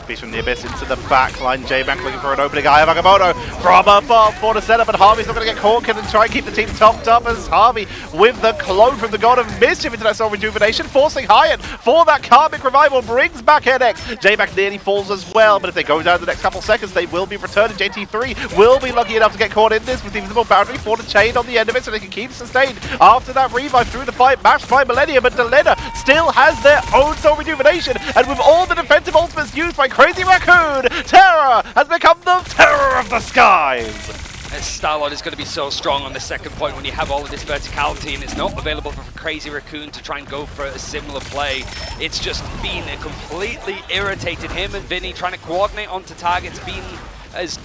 Speaker 1: Beast from the Abyss into the back line. J-Mac looking for an opening. Eye of Agamotto from above for the setup, and Harvey's not going to get caught. Can try and keep the team topped up as Harvey with the clone from the God of Mischief into that Soul Rejuvenation, forcing Hyatt for that Karmic Revival, brings back NX. J-Mac nearly falls as well, but if they go down the next couple seconds, they will be returning. JT3 will be lucky enough to get caught in this with the Invisible Boundary for the chain on the end of it, so they can keep sustained after that revive through the fight, matched by Millennium, but Delena still has their own Soul Rejuvenation, and with all the defensive ultimates used by Crazy Raccoon, Terra has become the terror of the skies.
Speaker 2: Starlord is going to be so strong on the second point when you have all of this verticality, and it's not available for Crazy Raccoon to try and go for a similar play. It's just been completely irritated. Him and Vinny trying to coordinate onto targets, being as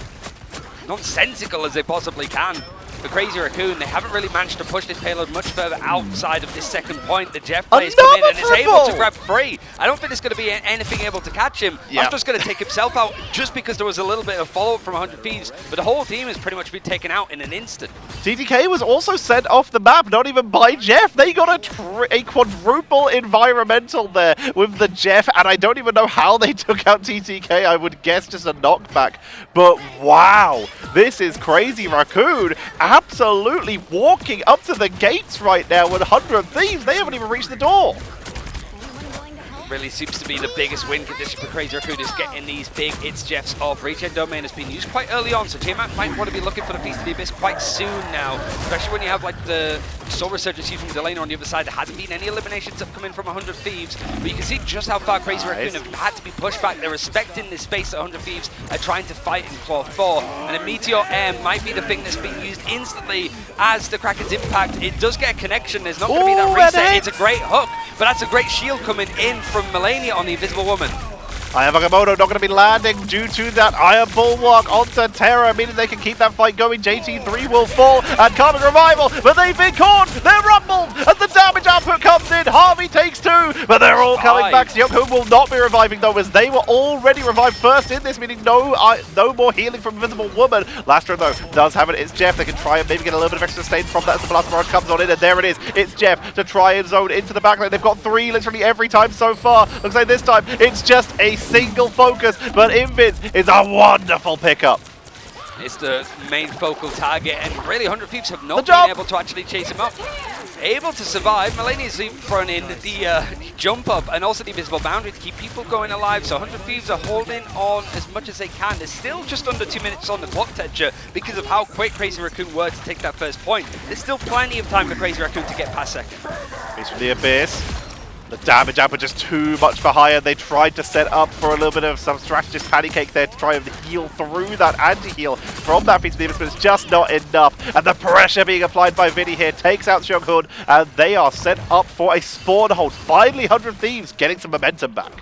Speaker 2: nonsensical as they possibly can. For Crazy Raccoon, they haven't really managed to push this payload much further outside of this second point. The Jeff players come in and is able to grab 3. I don't think there's going to be anything able to catch him. I'm just going to take himself out just because there was a little bit of follow-up from 100 Thieves, but the whole team has pretty much been taken out in an instant.
Speaker 1: TTK was also sent off the map, not even by Jeff. They got a quadruple environmental there with the Jeff, and I don't even know how they took out TTK. I would guess just a knockback. But wow, this is Crazy Raccoon absolutely walking up to the gates right now with 100 Thieves. They haven't even reached the door.
Speaker 2: Really seems to be the biggest win condition for Crazy Raccoon is getting these big It's Jeffs off. Regen Domain has been used quite early on, so J-Mac might want to be looking for the Feast of the Abyss quite soon now, especially when you have like the Soul Resurgence from Delana on the other side. There hasn't been any eliminations upcoming from 100 Thieves, but you can see just how far Crazy Raccoon have had to be pushed back. They're respecting this space that 100 Thieves are trying to fight in Claw 4, and a Meteor Air might be the thing that's being used instantly as the Kraken's impact. It does get a connection. There's not going to be that reset. It's a great hook, but that's a great shield coming in from Melania on the Invisible Woman.
Speaker 1: Eye of Agamotto not going to be landing due to that Iron Bulwark onto Terra, meaning they can keep that fight going. JT3 will fall and Karmic Revival, but they've been caught. They're rumbled as the damage output comes in. Harvey takes 2, but they're all coming back. Young will not be reviving though, as they were already revived first in this, meaning no more healing from Invisible Woman. Lastro though does have it. It's Jeff. They can try and maybe get a little bit of extra sustain from that as the Blast Barrage comes on in, and there it is. It's Jeff to try and zone into the backline. They've got 3 literally every time so far. Looks like this time it's just a single focus, but Invis is a wonderful pickup.
Speaker 2: It's the main focal target, and really 100 Thieves have not been able to actually chase him up. Able to survive. Melania's thrown in the jump up and also the Invisible Boundary to keep people going alive, so 100 Thieves are holding on as much as they can. There's still just under 2 minutes on the clock, Tetcher, because of how quick Crazy Raccoon were to take that first point. There's still plenty of time for Crazy Raccoon to get past second.
Speaker 1: Beast from the Abyss. The damage output just too much for Higher. They tried to set up for a little bit of some strategist patty cake there to try and heal through that anti-heal from that Beast of the Abyss, but it's just not enough. And the pressure being applied by Vinny here takes out Shogun, and they are set up for a spawn hold. Finally, 100 Thieves getting some momentum back.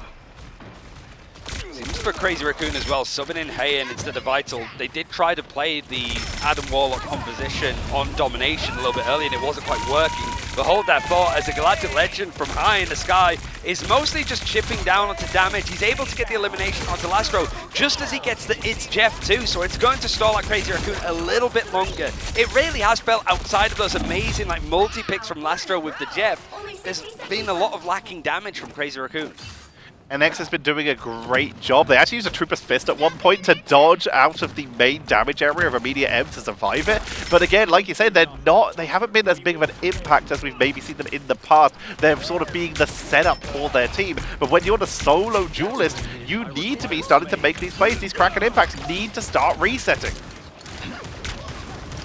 Speaker 2: Seems for Crazy Raccoon as well, subbing in Hayen instead of Vital. They did try to play the Adam Warlock composition on Domination a little bit earlier, and it wasn't quite working. But hold that thought, as a Galactic Legend from high in the sky is mostly just chipping down onto damage. He's able to get the elimination onto Lastro just as he gets the It's Jeff too, so it's going to stall out Crazy Raccoon a little bit longer. It really has felt outside of those amazing like multi-picks from Lastro with the Jeff. There's been a lot of lacking damage from Crazy Raccoon.
Speaker 1: NX has been doing a great job. They actually used a Trooper's Fist at one point to dodge out of the main damage area of Immediate M to survive it. But again, like you said, they haven't been as big of an impact as we've maybe seen them in the past. They're sort of being the setup for their team. But when you're the solo duelist, you need to be starting to make these plays. These Kraken impacts need to start resetting.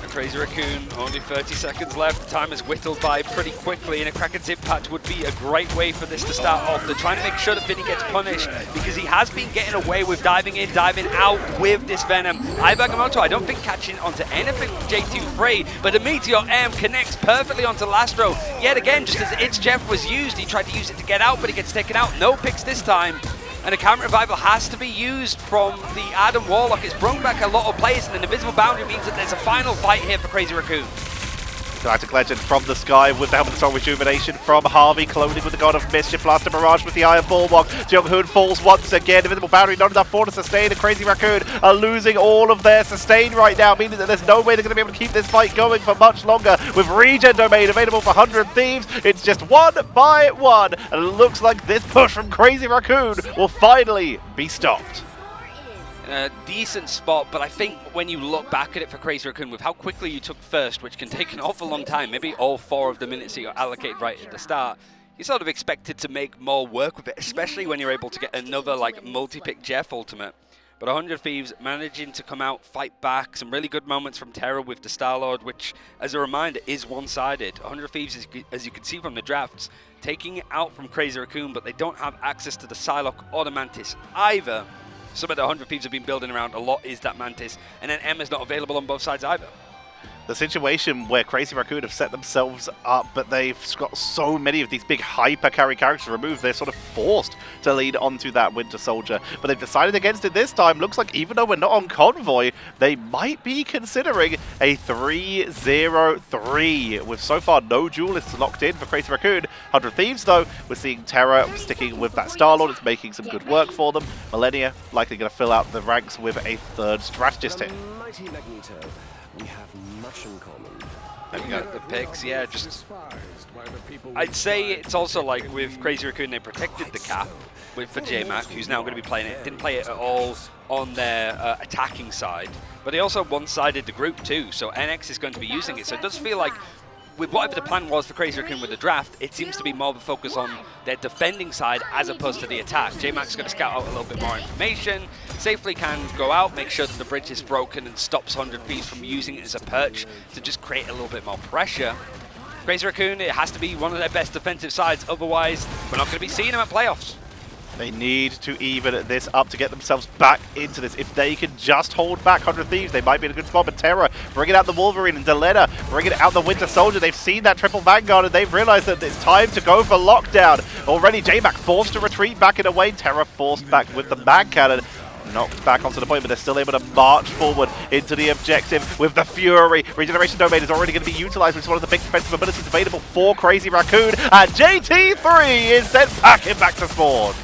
Speaker 2: Crazy Raccoon, only 30 seconds left. Time is whittled by pretty quickly, and a Kraken's impact would be a great way for this to start off. They're trying to make sure that Vinny gets punished because he has been getting away with diving in, diving out with this Venom. Ibagamoto, I don't think catching onto anything with JT3, but the Meteor M connects perfectly onto Lastro. Yet again, just as It's Jeff was used, he tried to use it to get out, but he gets taken out. No picks this time. And a counter revival has to be used from the Adam Warlock. It's brought back a lot of players, and an invisible boundary means that there's a final fight here for Crazy Raccoon.
Speaker 1: Galactic Legend from the sky with the Helmet of Soul Rejuvenation from Harvey, cloning with the God of Mischief, Blaster Barrage with the Iron Bulwark. Jung-hoon falls once again, Invisible Boundary not enough for to sustain, and Crazy Raccoon are losing all of their sustain right now, meaning that there's no way they're going to be able to keep this fight going for much longer. With Regen Domain available for 100 Thieves, it's just one by one, and it looks like this push from Crazy Raccoon will finally be stopped.
Speaker 2: A decent spot, but I think when you look back at it for Crazy Raccoon, with how quickly you took first, which can take an awful long time, maybe all 4 of the minutes that you're allocated right at the start, you're sort of expected to make more work with it, especially when you're able to get another like multi-pick Jeff ultimate. But 100 Thieves managing to come out, fight back, some really good moments from Terra with the Star-Lord, which, as a reminder, is one-sided. 100 Thieves, is, as you can see from the drafts, taking it out from Crazy Raccoon, but they don't have access to the Psylocke or the Mantis either. Some of the 100 Thieves have been building around a lot is that Mantis, and then Emma's not available on both sides either.
Speaker 1: The situation where Crazy Raccoon have set themselves up, but they've got so many of these big hyper carry characters removed, they're sort of forced to lead onto that Winter Soldier. But they've decided against it this time. Looks like even though we're not on Convoy, they might be considering a 3-0-3, with so far no duelists locked in for Crazy Raccoon. 100 Thieves, though, we're seeing Terra sticking with that Star-Lord. It's making some good work for them. Millennia likely going to fill out the ranks with a 3rd strategist here.
Speaker 7: We have much in common.
Speaker 2: And we got the picks, yeah, just... I'd say it's also like with Crazy Raccoon, they protected the cap for J-Mac, who's now going to be playing it. Didn't play it at all on their attacking side, but they also one-sided the group too, so NX is going to be using it. So it does feel like, with whatever the plan was for Crazy Raccoon with the draft, it seems to be more of a focus on their defending side as opposed to the attack. J-Mac's going to scout out a little bit more information, safely can go out, make sure that the bridge is broken and stops 100 Thieves from using it as a perch to just create a little bit more pressure. Crazy Raccoon, it has to be one of their best defensive sides, otherwise we're not going to be seeing them at playoffs.
Speaker 1: They need to even this up to get themselves back into this. If they can just hold back 100 Thieves, they might be in a good spot. But Terra, bringing out the Wolverine, and Delena, bringing out the Winter Soldier. They've seen that triple Vanguard, and they've realized that it's time to go for lockdown. Already, J-Mac forced to retreat back in a way. Terra forced back with the Mag Cannon. Knocked back onto the point, but they're still able to march forward into the objective with the Fury. Regeneration Domain is already going to be utilized, which is one of the big defensive abilities available for Crazy Raccoon. And JT3 is sent packing back to spawn.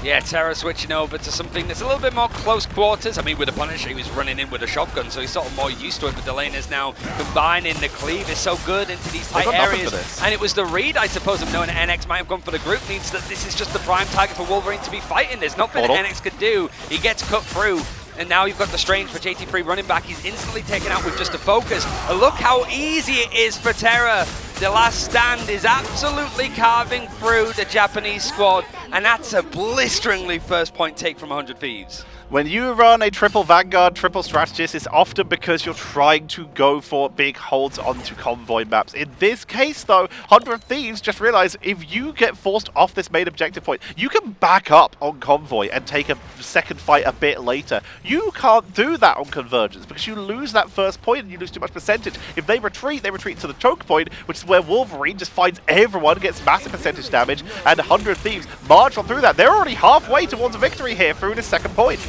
Speaker 2: Yeah, Terra switching over to something that's a little bit more close quarters. I mean, with the Punisher, he was running in with a shotgun, so he's sort of more used to it. But Delena's now combining the cleave is so good into these tight areas. And it was the read, I suppose, of knowing that NX might have gone for the group, means that this is just the prime target for Wolverine to be fighting. There's nothing that NX could do. He gets cut through. And now you've got the Strange for JT3 running back. He's instantly taken out with just a focus. And look how easy it is for Terra. The last stand is absolutely carving through the Japanese squad. And that's a blisteringly first point take from 100 Thieves.
Speaker 1: When you run a triple Vanguard, triple Strategist, it's often because you're trying to go for big holds onto convoy maps. In this case, though, 100 Thieves just realized if you get forced off this main objective point, you can back up on convoy and take a second fight a bit later. You can't do that on Convergence because you lose that first point and you lose too much percentage. If they retreat to the choke point, which is where Wolverine just finds everyone, gets massive percentage damage, and 100 Thieves march on through that. They're already halfway towards a victory here through this second point.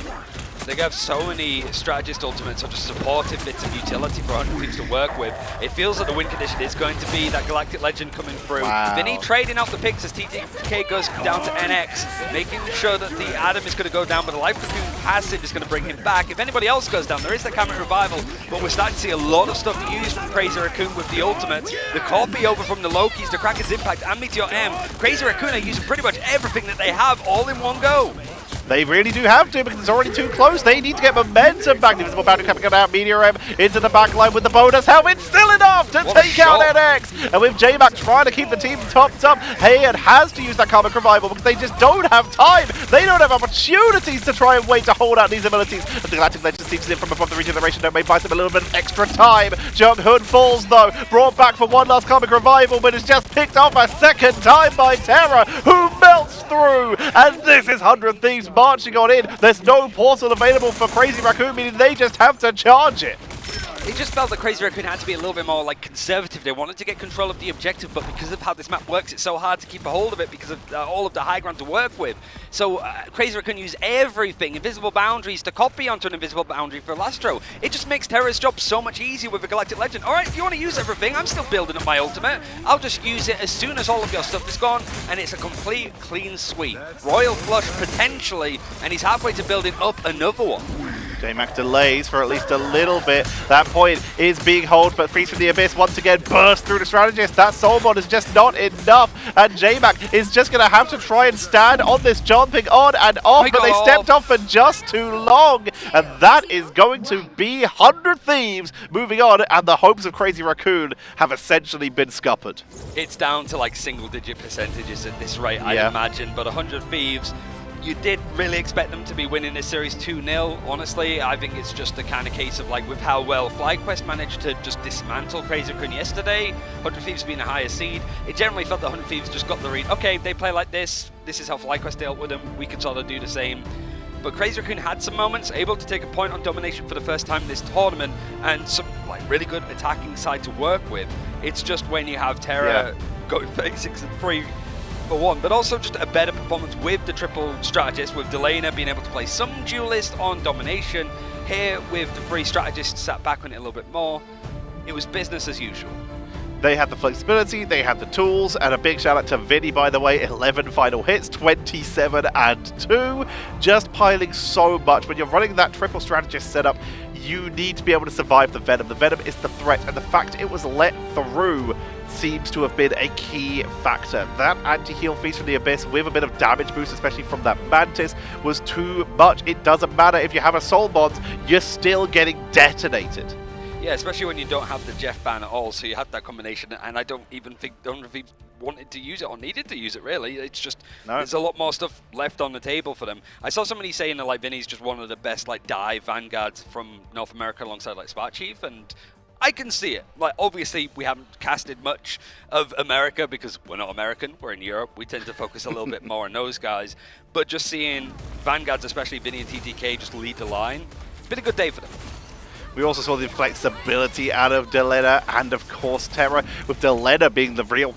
Speaker 2: They have so many strategist ultimates or just supportive bits of utility for 100 Thieves to work with. It feels like the win condition is going to be that Galactic Legend coming through.
Speaker 1: Wow.
Speaker 2: Vinny trading out the picks as TTK goes down to NX, making sure that the Adam is going to go down, but the Life Raccoon passive is going to bring him back. If anybody else goes down, there is the Camera Revival, but we're starting to see a lot of stuff used from Crazy Raccoon with the ultimates. The copy over from the Lokis, the Kraken's Impact, and Meteor M. Crazy Raccoon are using pretty much everything that they have all in one go.
Speaker 1: They really do have to because it's already too close. They need to get momentum back. The Invisible Boundary coming out. Meteor M into the back line with the bonus helmet. Still enough to take out NX. And with J-Mac trying to keep the team topped up, Hayden has to use that Karmic Revival because they just don't have time. They don't have opportunities to try and wait to hold out these abilities. And the Galactic Legend seeps in from above the regeneration dome. May buy them a little bit of extra time. Junk Hood falls though. Brought back for one last Karmic Revival, but it's just picked off a second time by Terra, who melts through. And this is 100 Thieves marching on in. There's no portal available for Crazy Raccoon, meaning they just have to charge it.
Speaker 2: It just felt that Crazy Raccoon had to be a little bit more like conservative. They wanted to get control of the objective, but because of how this map works, it's so hard to keep a hold of it because of all of the high ground to work with. So Crazy Raccoon used everything, invisible boundaries, to copy onto an invisible boundary for Lastro. It just makes Terra's job so much easier with a Galactic Legend. Alright, if you want to use everything, I'm still building up my ultimate. I'll just use it as soon as all of your stuff is gone, and it's a complete clean sweep. Royal Flush potentially, and he's halfway to building up another one.
Speaker 1: J-Mac delays for at least a little bit. That point is being held, but Thieves from the Abyss once again burst through the strategist. That soul mod is just not enough, and J-Mac is just going to have to try and stand on this jumping on and off, but they stepped off for just too long, and that is going to be 100 Thieves moving on, and the hopes of Crazy Raccoon have essentially been scuppered.
Speaker 2: It's down to like single-digit percentages at this rate, I imagine, but 100 Thieves, you did really expect them to be winning this series 2-0, honestly. I think it's just the kind of case of like with how well FlyQuest managed to just dismantle Crazy Raccoon yesterday, 100 Thieves being a higher seed, it generally felt that 100 Thieves just got the read, okay, they play like this is how FlyQuest dealt with them, we can sort of do the same. But Crazy Raccoon had some moments, able to take a point on domination for the first time in this tournament, and some like really good attacking side to work with. It's just when you have Terra going 36 and 3 for one, but also just a better performance with the triple strategist, with Delana being able to play some duelist on domination. Here with the three strategists sat back on it a little bit more, it was business as usual.
Speaker 1: They had the flexibility, they had the tools, and a big shout out to Vinny, by the way, 11 final hits, 27 and 2, just piling so much. When you're running that triple strategist setup, you need to be able to survive the Venom. The Venom is the threat, and the fact it was let through seems to have been a key factor. That anti-heal feast from the Abyss with a bit of damage boost, especially from that Mantis, was too much. It doesn't matter if you have a soul bond, you're still getting detonated.
Speaker 2: Yeah, especially when you don't have the Jeff ban at all, so you have that combination, and I don't even think he wanted to use it or needed to use it, really. It's just, there's a lot more stuff left on the table for them. I saw somebody saying that like Vinny's just one of the best like dive vanguards from North America alongside like Spark Chief, and I can see it. Like, obviously, we haven't casted much of America because we're not American, we're in Europe. We tend to focus a little bit more on those guys, but just seeing vanguards, especially Vinny and TTK, just lead the line, it's been a good day for them.
Speaker 1: We also saw the flexibility out of Delena and, of course, Terra, with Delena being the real